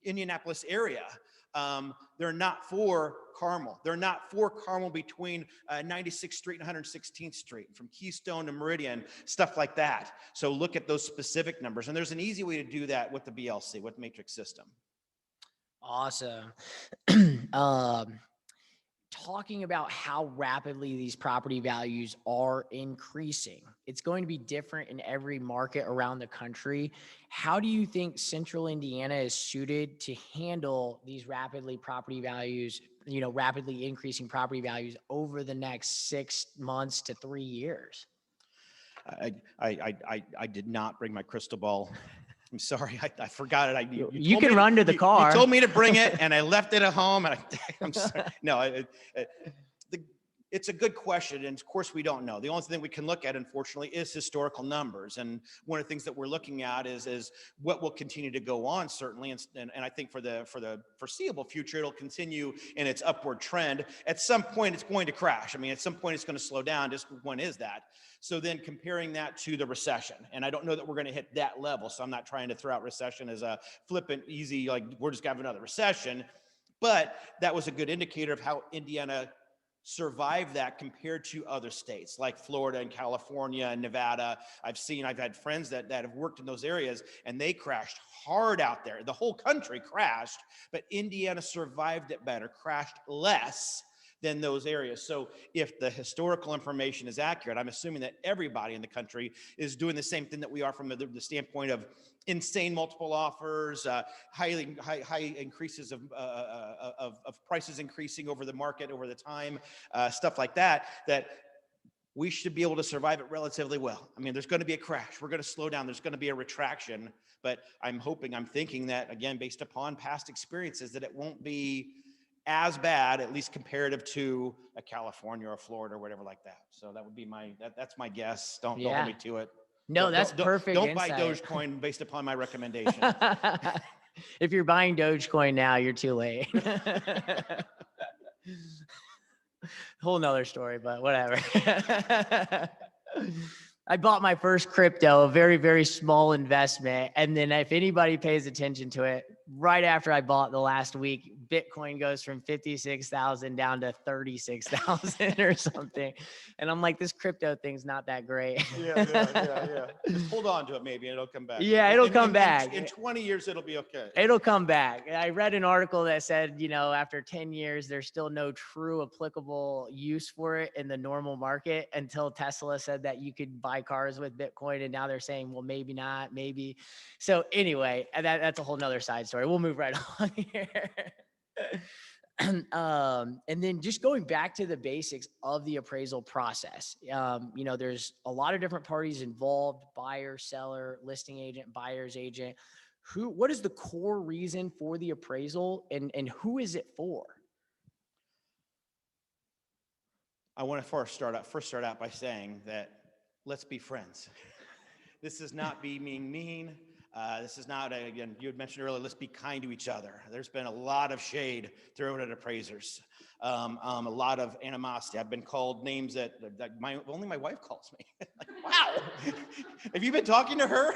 Indianapolis area. They're not for Carmel. They're not for Carmel between 96th Street and 116th Street, from Keystone to Meridian, stuff like that. So look at those specific numbers. And there's an easy way to do that with the BLC, with Matrix System. Awesome. Talking about how rapidly these property values are increasing. It's going to be different in every market around the country. How do you think Central Indiana is suited to handle these rapidly increasing property values over the next 6 months to 3 years? I did not bring my crystal ball. I'm sorry, I forgot it. You can run to the car. You told me to bring it, and I left it at home. And I'm sorry. No, it's a good question, and of course we don't know. The only thing we can look at, unfortunately, is historical numbers. And one of the things that we're looking at is what will continue to go on, certainly. And I think for the foreseeable future, it'll continue in its upward trend. At some point, it's going to crash. I mean, at some point, it's going to slow down. Just when is that? So then comparing that to the recession, and I don't know that we're going to hit that level. So I'm not trying to throw out recession as a flippant, easy, like we're just going to have another recession. But that was a good indicator of how Indiana survive that compared to other states like Florida and California and Nevada. I've had friends that have worked in those areas, and they crashed hard out there. The whole country crashed, but Indiana survived it better, crashed less than those areas. So if the historical information is accurate, I'm assuming that everybody in the country is doing the same thing that we are from the standpoint of insane multiple offers, high increases of prices increasing over the market over the time, stuff like that, that we should be able to survive it relatively well. I mean, there's going to be a crash. We're going to slow down. There's going to be a retraction, but I'm thinking that, again, based upon past experiences, that it won't be as bad, at least comparative to a California or a Florida or whatever like that. So that would be that's my guess. Don't hold me to it. No, that's perfect. Don't buy Dogecoin based upon my recommendation. If you're buying Dogecoin now, you're too late. Whole nother story, but whatever. I bought my first crypto, a very, very small investment. And then if anybody pays attention to it, right after I bought the last week, Bitcoin goes from 56,000 down to 36,000 or something. And I'm like, this crypto thing's not that great. Yeah. Just hold on to it, maybe, and it'll come back. Yeah, it'll come back. In 20 years, it'll be okay. It'll come back. I read an article that said, after 10 years, there's still no true applicable use for it in the normal market until Tesla said that you could buy cars with Bitcoin. And now they're saying, well, maybe not, maybe. So anyway, that's a whole nother side story. We'll move right on here. And then just going back to the basics of the appraisal process, there's a lot of different parties involved: buyer, seller, listing agent, buyer's agent. What is the core reason for the appraisal, and who is it for? I want to first start out by saying that let's be friends. This is not being mean. This is not, again, you had mentioned earlier, let's be kind to each other. There's been a lot of shade thrown at appraisers, a lot of animosity. I've been called names that only my wife calls me. Like, wow, have you been talking to her?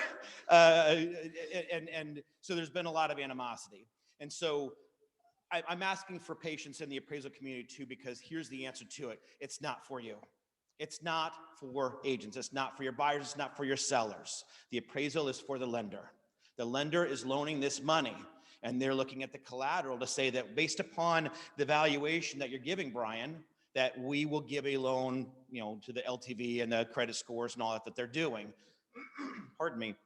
And so there's been a lot of animosity. And so I'm asking for patience in the appraisal community too, because here's the answer to it. It's not for you. It's not for agents. It's not for your buyers. It's not for your sellers. The appraisal is for the lender. The lender is loaning this money, and they're looking at the collateral to say that based upon the valuation that you're giving, Brian, that we will give a loan, to the LTV and the credit scores and all that they're doing. Pardon me.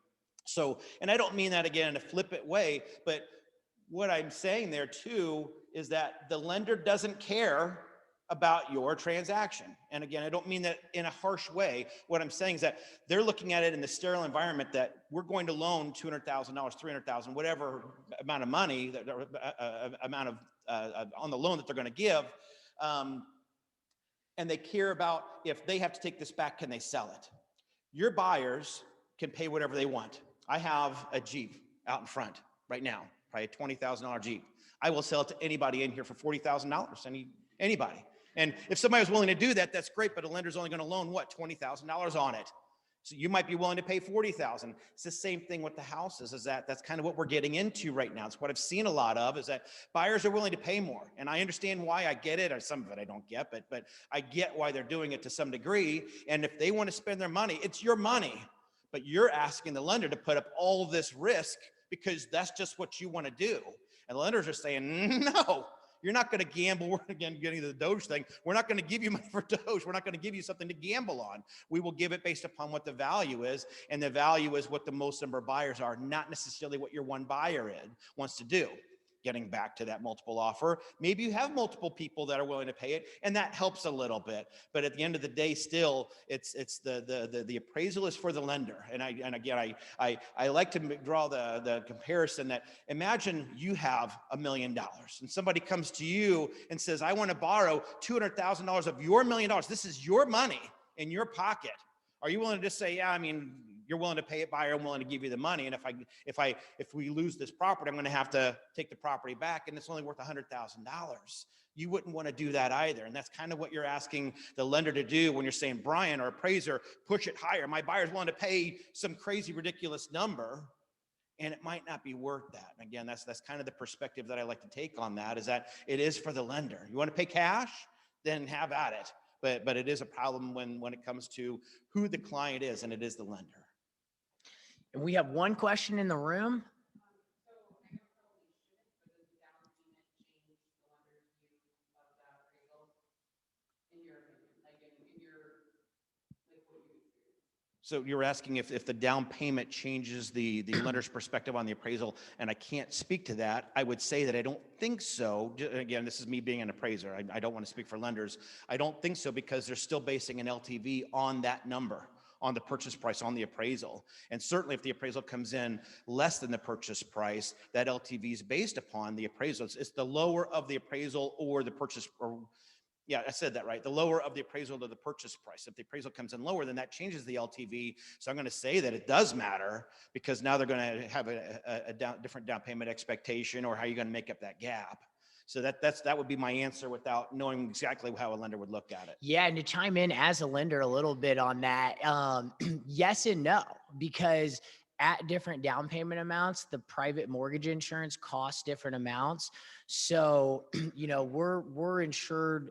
So, and I don't mean that again in a flippant way, but what I'm saying there too is that the lender doesn't care about your transaction. And again, I don't mean that in a harsh way. What I'm saying is that they're looking at it in the sterile environment that we're going to loan $200,000, $300,000, whatever amount of money, amount of on the loan that they're going to give. And they care about if they have to take this back, can they sell it? Your buyers can pay whatever they want. I have a Jeep out in front right now, probably a $20,000 Jeep. I will sell it to anybody in here for $40,000, anybody. And if somebody was willing to do that, that's great, but a lender's only going to loan what, $20,000 on it. So you might be willing to pay $40,000. It's the same thing with the houses, that's kind of what we're getting into right now. It's what I've seen a lot of, is that buyers are willing to pay more. And I understand why. I get it, or some of it I don't get, but I get why they're doing it to some degree. And if they want to spend their money, it's your money, but you're asking the lender to put up all this risk because that's just what you want to do. And the lenders are saying, no. You're not going to gamble. We're again getting to the Doge thing. We're not going to give you money for Doge. We're not going to give you something to gamble on. We will give it based upon what the value is. And the value is what the most number of buyers are, not necessarily what your one buyer wants to do. Getting back to that multiple offer, maybe you have multiple people that are willing to pay it, and that helps a little bit. But at the end of the day, still, it's the appraisal is for the lender. And again, I like to draw the comparison that imagine you have $1 million, and somebody comes to you and says, "I want to borrow $200,000 of your $1 million. This is your money in your pocket." Are you willing to just say, "Yeah, you're willing to pay it, buyer, I'm willing to give you the money, and if we lose this property, I'm going to have to take the property back, and it's only worth $100,000." You wouldn't want to do that either. And that's kind of what you're asking the lender to do when you're saying, "Brian, or appraiser, push it higher. My buyer's willing to pay some crazy, ridiculous number." And it might not be worth that. And again, that's kind of the perspective that I like to take on that, is that it is for the lender. You want to pay cash? Then have at it. But it is a problem when it comes to who the client is, and it is the lender. And we have one question in the room. So you're asking if the down payment changes the lender's perspective on the appraisal, and I can't speak to that. I would say that I don't think so. Again, this is me being an appraiser. I don't want to speak for lenders. I don't think so, because they're still basing an LTV on that number, on the purchase price, on the appraisal. And certainly if the appraisal comes in less than the purchase price, that LTV is based upon the appraisal. It's the lower of the appraisal or the purchase, or yeah, I said that right. The lower of the appraisal to the purchase price. If the appraisal comes in lower, then that changes the LTV. So I'm going to say that it does matter, because now they're going to have a different down payment expectation, or how you're going to make up that gap. So that would be my answer without knowing exactly how a lender would look at it. Yeah, and to chime in as a lender a little bit on that, yes and no, because at different down payment amounts, the private mortgage insurance costs different amounts. So, we're insured,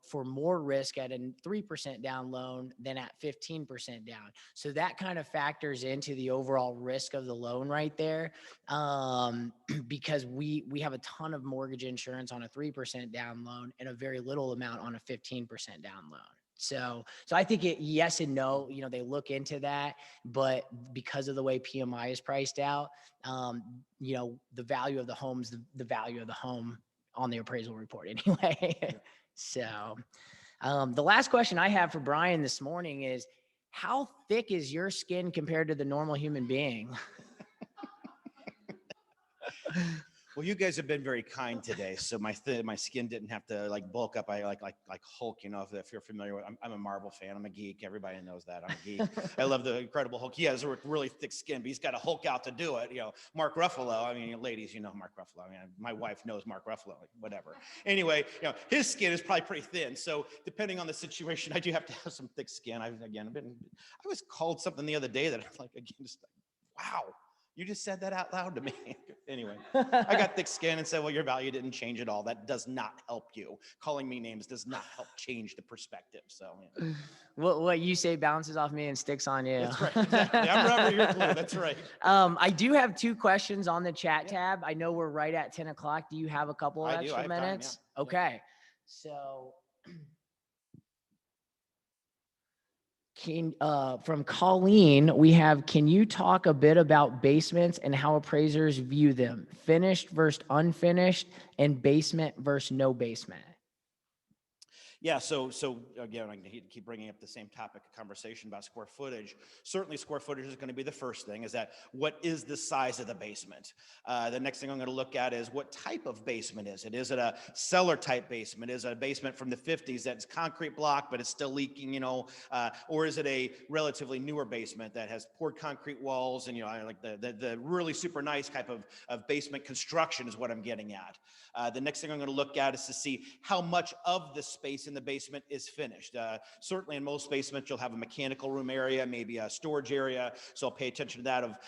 for more risk at a 3% down loan than at 15% down. So that kind of factors into the overall risk of the loan right there. Because we have a ton of mortgage insurance on a 3% down loan and a very little amount on a 15% down loan. So I think yes and no, they look into that, but because of the way PMI is priced out, the value of the home's the value of the home on the appraisal report anyway. Yeah. So the last question I have for Brian this morning is, how thick is your skin compared to the normal human being? Well, you guys have been very kind today, so my skin didn't have to like bulk up. I like Hulk, you know, if you're familiar with. I'm a Marvel fan. I'm a geek. Everybody knows that. I'm a geek. I love the Incredible Hulk. He has a really thick skin, but he's got a Hulk out to do it. You know, Mark Ruffalo. I mean, ladies, you know Mark Ruffalo. I mean, my wife knows Mark Ruffalo. Like, whatever. Anyway, you know, his skin is probably pretty thin. So depending on the situation, I do have to have some thick skin. I was called something the other day that I'm like, again, just like, wow. You just said that out loud to me. Anyway, I got thick skin and said, well, your value didn't change at all. That does not help you. Calling me names does not help change the perspective. So, yeah. What you say bounces off me and sticks on you. That's right. Exactly. I'm rubber, you're glue. That's right. I do have 2 questions on the chat Yeah. tab. I know we're right at 10 o'clock. Do you have a couple of I do. extra I have time, minutes? yeah. Okay. So from Colleen, we have, can you talk a bit about basements and how appraisers view them? Finished versus unfinished and basement versus no basement. Yeah, so again, I keep bringing up the same topic of conversation about square footage. Certainly square footage is going to be the first thing, is that what is the size of the basement? The next thing I'm going to look at is what type of basement is it? Is it a cellar type basement? Is it a basement from the 50s that's concrete block, but it's still leaking, you know? Or is it a relatively newer basement that has poured concrete walls and, you know, I like the really super nice type of basement construction is what I'm getting at. The next thing I'm going to look at is to see how much of the space in the basement is finished. Certainly in most basements, you'll have a mechanical room area, maybe a storage area. So I'll pay attention to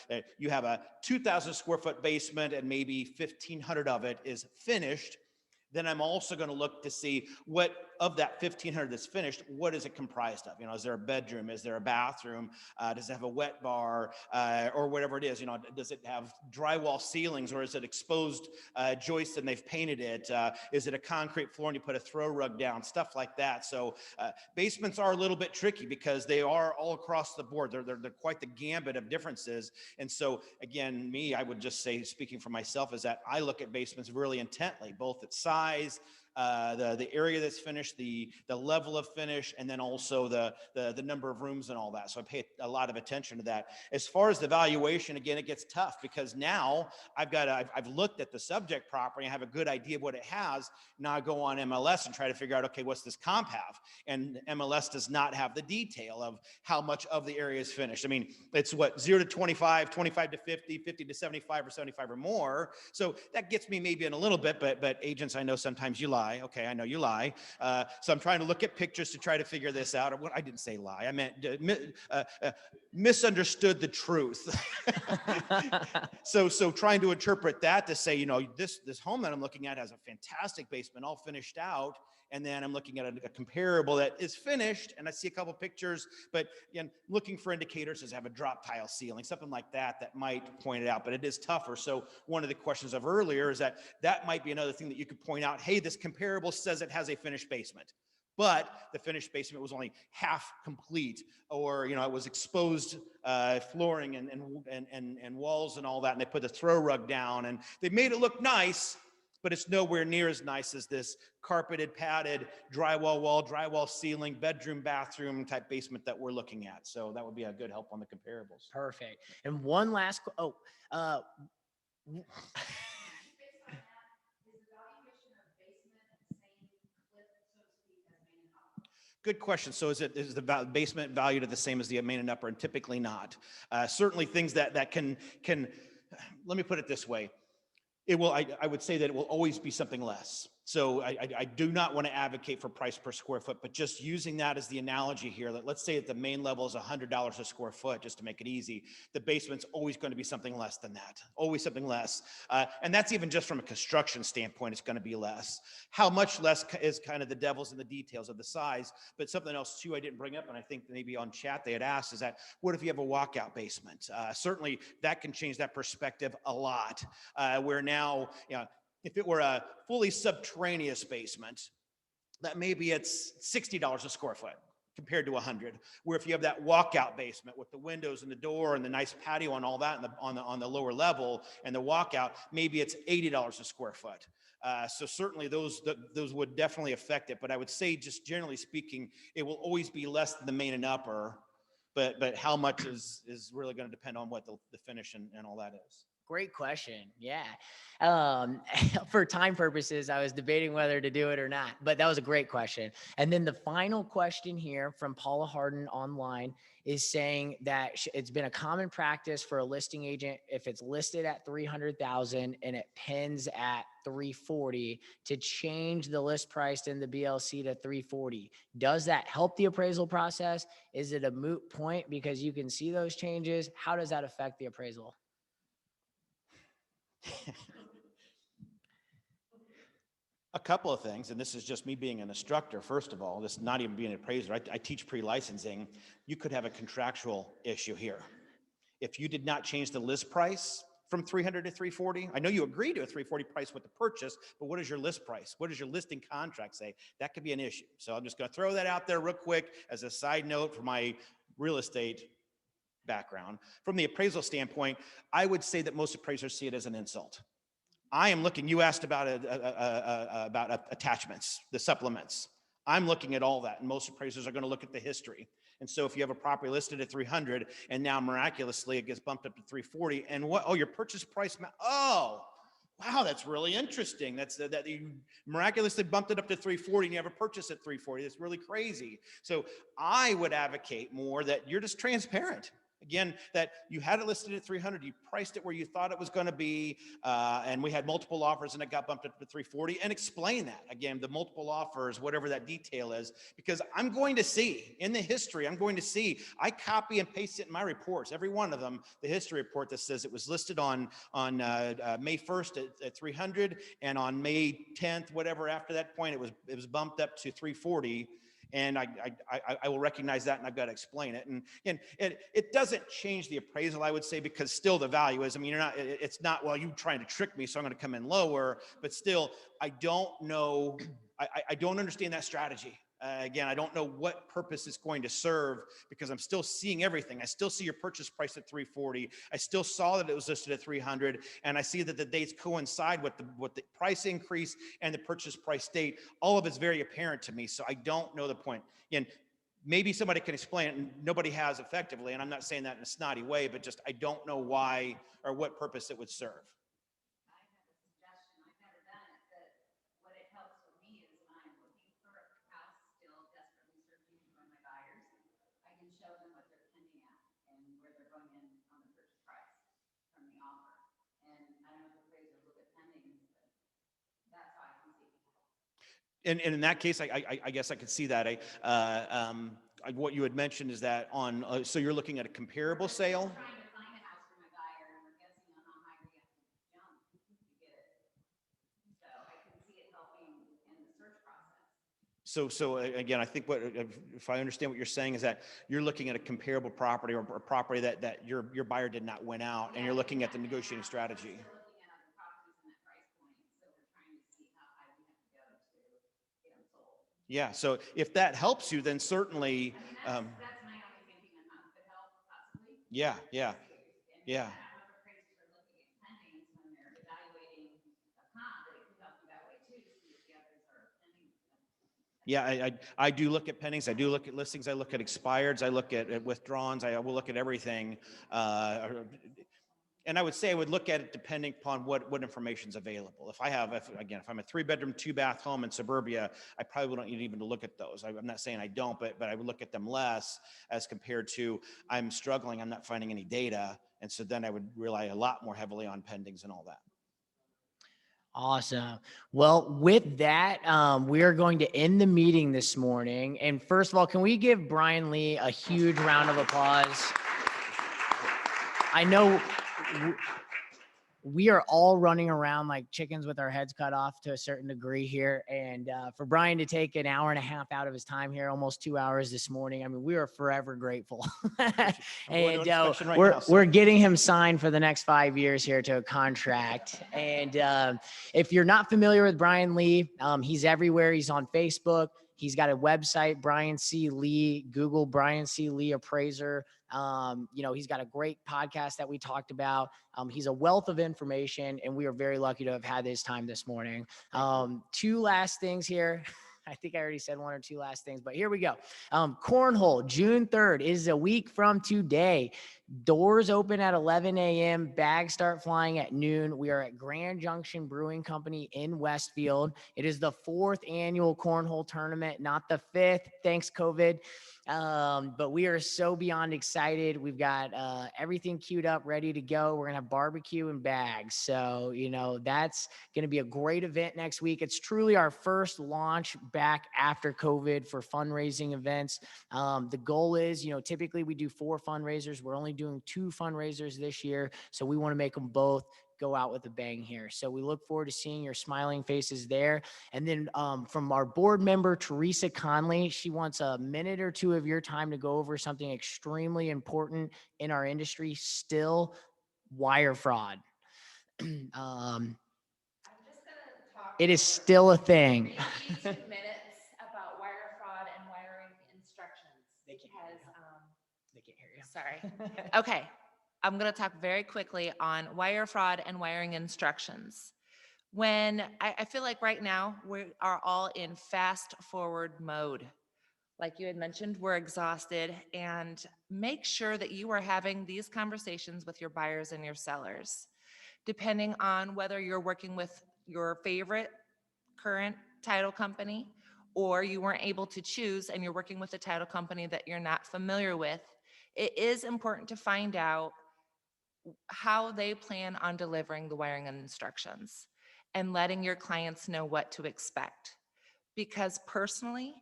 that. You have a 2,000 square foot basement and maybe 1,500 of it is finished. Then I'm also going to look to see what of that 1,500 that's finished, what is it comprised of? You know, is there a bedroom? Is there a bathroom? Does it have a wet bar or whatever it is? You know, does it have drywall ceilings or is it exposed joists and they've painted it? Is it a concrete floor and you put a throw rug down? Stuff like that. So basements are a little bit tricky because they are all across the board. They're quite the gambit of differences. And so again, I would just say, speaking for myself, is that I look at basements really intently, both at size, the area that's finished, the level of finish, and then also the number of rooms and all that. So I pay a lot of attention to that. As far as the valuation, again, it gets tough because now I've looked at the subject property. I have a good idea of what it has. Now I go on MLS and try to figure out, okay, what's this comp have? And MLS does not have the detail of how much of the area is finished. I mean, it's what, 0 to 25, 25 to 50, 50 to 75, or 75 or more. So that gets me maybe in a little bit, but agents, I know sometimes you lie. Okay, I know you lie. So I'm trying to look at pictures to try to figure this out. I didn't say lie. I meant misunderstood the truth. So trying to interpret that to say, you know, this home that I'm looking at has a fantastic basement, all finished out. And then I'm looking at a comparable that is finished, and I see a couple pictures, but again, looking for indicators, does it have a drop tile ceiling, something like that might point it out, but it is tougher. So one of the questions of earlier is that might be another thing that you could point out. Hey, this comparable says it has a finished basement, but the finished basement was only half complete, or, you know, it was exposed flooring and walls and all that, and they put the throw rug down, and they made it look nice, but it's nowhere near as nice as this carpeted, padded, drywall wall, drywall ceiling, bedroom, bathroom type basement that we're looking at. So that would be a good help on the comparables. Perfect. And one last, Good question. So is the basement valued at the same as the main and upper? And typically not. Certainly things that can, let me put it this way. It will, I would say that it will always be something less. So I do not want to advocate for price per square foot, but just using that as the analogy here, let's say that the main level is $100 a square foot, just to make it easy. The basement's always going to be something less than that, always something less. And that's even just from a construction standpoint, it's going to be less. How much less is kind of the devil's in the details of the size, but something else too I didn't bring up, and I think maybe on chat they had asked, is that what if you have a walkout basement? Certainly that can change that perspective a lot, where now, you know, if it were a fully subterraneous basement, that maybe it's $60 a square foot compared to 100. Where if you have that walkout basement with the windows and the door and the nice patio and all that on the lower level and the walkout, maybe it's $80 a square foot. So certainly those would definitely affect it. But I would say, just generally speaking, it will always be less than the main and upper. But how much is really going to depend on what the finish and all that is. Great question. Yeah. For time purposes, I was debating whether to do it or not, but that was a great question. And then the final question here from Paula Harden online is saying that it's been a common practice for a listing agent, if it's listed at 300,000 and it pins at 340, to change the list price in the BLC to 340. Does that help the appraisal process? Is it a moot point because you can see those changes? How does that affect the appraisal? A couple of things, and this is just me being an instructor, first of all, this is not even being an appraiser. I teach pre-licensing. You could have a contractual issue here. If you did not change the list price from 300 to 340, I know you agreed to a 340 price with the purchase, but what is your list price? What does your listing contract say? That could be an issue. So I'm just going to throw that out there real quick as a side note for my real estate background. From the appraisal standpoint, I would say that most appraisers see it as an insult. I am looking, you asked about attachments, the supplements. I'm looking at all that, and most appraisers are going to look at the history. And so if you have a property listed at 300 and now miraculously it gets bumped up to 340, and what, oh, your purchase price, oh, wow, that's really interesting. That's that you miraculously bumped it up to 340 and you have a purchase at 340. That's really crazy. So I would advocate more that you're just transparent. Again, that you had it listed at 300, you priced it where you thought it was going to be, and we had multiple offers and it got bumped up to 340, and explain that. Again, the multiple offers, whatever that detail is, because I'm going to see in the history, I copy and paste it in my reports, every one of them, the history report that says it was listed on May 1st at 300, and on May 10th, whatever after that point, it was bumped up to 340. And I will recognize that, and I've got to explain it. And it doesn't change the appraisal, I would say, because still the value is, I mean, it's not, well, you trying to trick me, so I'm going to come in lower, but still, I don't know, I don't understand that strategy. Again, I don't know what purpose it's going to serve, because I'm still seeing everything. I still see your purchase price at 340. I still saw that it was listed at 300, and I see that the dates coincide with the price increase and the purchase price date. All of it's very apparent to me, so I don't know the point. And maybe somebody can explain it, and nobody has effectively, and I'm not saying that in a snotty way, but just I don't know why or what purpose it would serve. And in that case, I guess I could see that. What you had mentioned is that on, so you're looking at a comparable sale? So again, I think if I understand what you're saying is that you're looking at a comparable property, or a property that your buyer did not win out, and you're looking at the negotiating strategy. Yeah, so if that helps you, then certainly, yeah. Yeah, I do look at pendings. I do look at listings. I look at expireds. I look at withdrawns. I will look at everything. And I would say I would look at it depending upon what information is available. If I'm a 3-bedroom, 2-bath home in suburbia, I probably wouldn't need even to look at those. I'm not saying I don't, but I would look at them less as compared to I'm struggling, I'm not finding any data. And so then I would rely a lot more heavily on pendings and all that. Awesome. Well, with that, we are going to end the meeting this morning. And first of all, can we give Brian Lee a huge round of applause? I know we are all running around like chickens with our heads cut off to a certain degree here. And for Brian to take an hour and a half out of his time here, almost 2 hours this morning, I mean, we are forever grateful. And we're getting him signed for the next 5 years here to a contract. And if you're not familiar with Brian Lee, he's everywhere. He's on Facebook. He's got a website, Brian C. Lee. Google Brian C. Lee Appraiser. He's got a great podcast that we talked about. He's a wealth of information, and we are very lucky to have had his time this morning. 2 last things here. I think I already said one or two last things, but here we go. Cornhole, June 3rd is a week from today. Doors open at 11 a.m. Bags start flying at noon. We are at Grand Junction Brewing Company in Westfield. It is the 4th annual cornhole tournament, not the 5th. Thanks, COVID. But we are so beyond excited. We've got everything queued up, ready to go. We're going to have barbecue and bags. So, that's going to be a great event next week. It's truly our first launch back after COVID for fundraising events. The goal is, typically we do 4 fundraisers. We're only doing 2 fundraisers this year. So we want to make them both go out with a bang here. So we look forward to seeing your smiling faces there. And then from our board member, Teresa Conley, she wants a minute or 2 of your time to go over something extremely important in our industry, still wire fraud. It is still a thing. Maybe 2 minutes about wire fraud and wiring instructions. They can't hear Because, They can't hear you. sorry. Okay, I'm going to talk very quickly on wire fraud and wiring instructions. When I feel like right now we are all in fast forward mode. Like you had mentioned, we're exhausted, and make sure that you are having these conversations with your buyers and your sellers, depending on whether you're working with your favorite current title company or you weren't able to choose and you're working with a title company that you're not familiar with. It is important to find out how they plan on delivering the wiring instructions and letting your clients know what to expect. Because personally,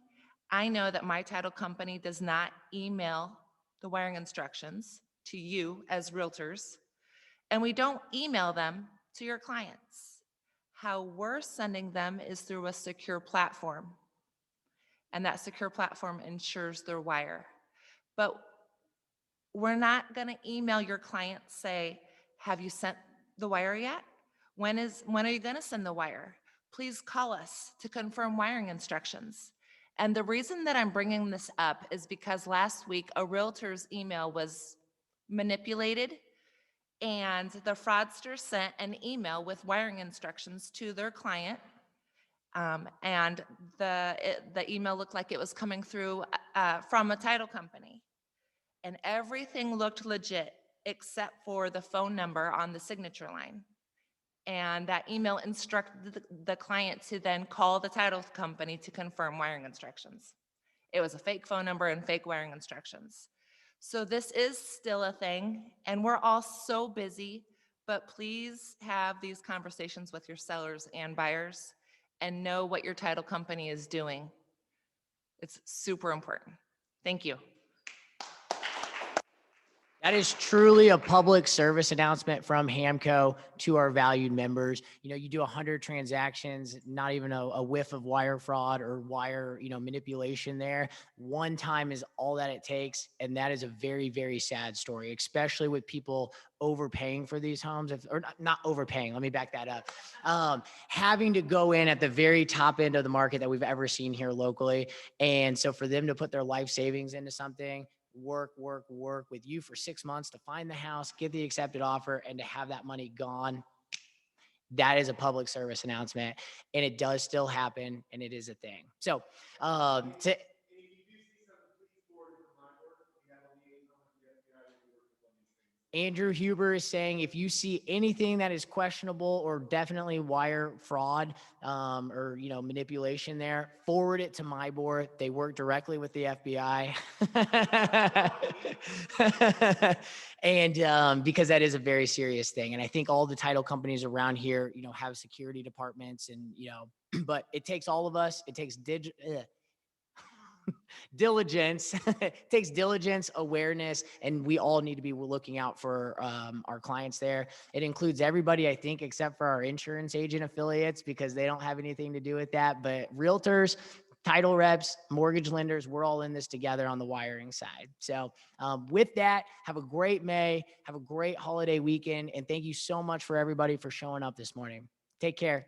I know that my title company does not email the wiring instructions to you as realtors, and we don't email them to your clients. How we're sending them is through a secure platform, and that secure platform ensures their wire. But we're not going to email your client, say, have you sent the wire yet? When are you going to send the wire? Please call us to confirm wiring instructions. And the reason that I'm bringing this up is because last week a realtor's email was manipulated, and the fraudster sent an email with wiring instructions to their client. And the email looked like it was coming through from a title company. And everything looked legit except for the phone number on the signature line. And that email instructed the client to then call the title company to confirm wiring instructions. It was a fake phone number and fake wiring instructions. So this is still a thing, and we're all so busy, but please have these conversations with your sellers and buyers and know what your title company is doing. It's super important. Thank you. That is truly a public service announcement from HamCo to our valued members. You do 100 transactions, not even a whiff of wire fraud or wire, manipulation there. One time is all that it takes. And that is a very, very sad story, especially with people overpaying for these homes, or not overpaying. Let me back that up. Having to go in at the very top end of the market that we've ever seen here locally. And so for them to put their life savings into something, work with you for 6 months to find the house, get the accepted offer, and to have that money gone, that is a public service announcement, and it does still happen, and it is a thing. So Andrew Huber is saying, if you see anything that is questionable or definitely wire fraud or manipulation there, forward it to my board. They work directly with the FBI. And because that is a very serious thing. And I think all the title companies around here, have security departments and, but it takes all of us. It takes diligence. It takes diligence, awareness, and we all need to be looking out for our clients there. It includes everybody, I think, except for our insurance agent affiliates, because they don't have anything to do with that. But realtors, title reps, mortgage lenders, we're all in this together on the wiring side. So with that, have a great May, have a great holiday weekend, and thank you so much for everybody for showing up this morning. Take care.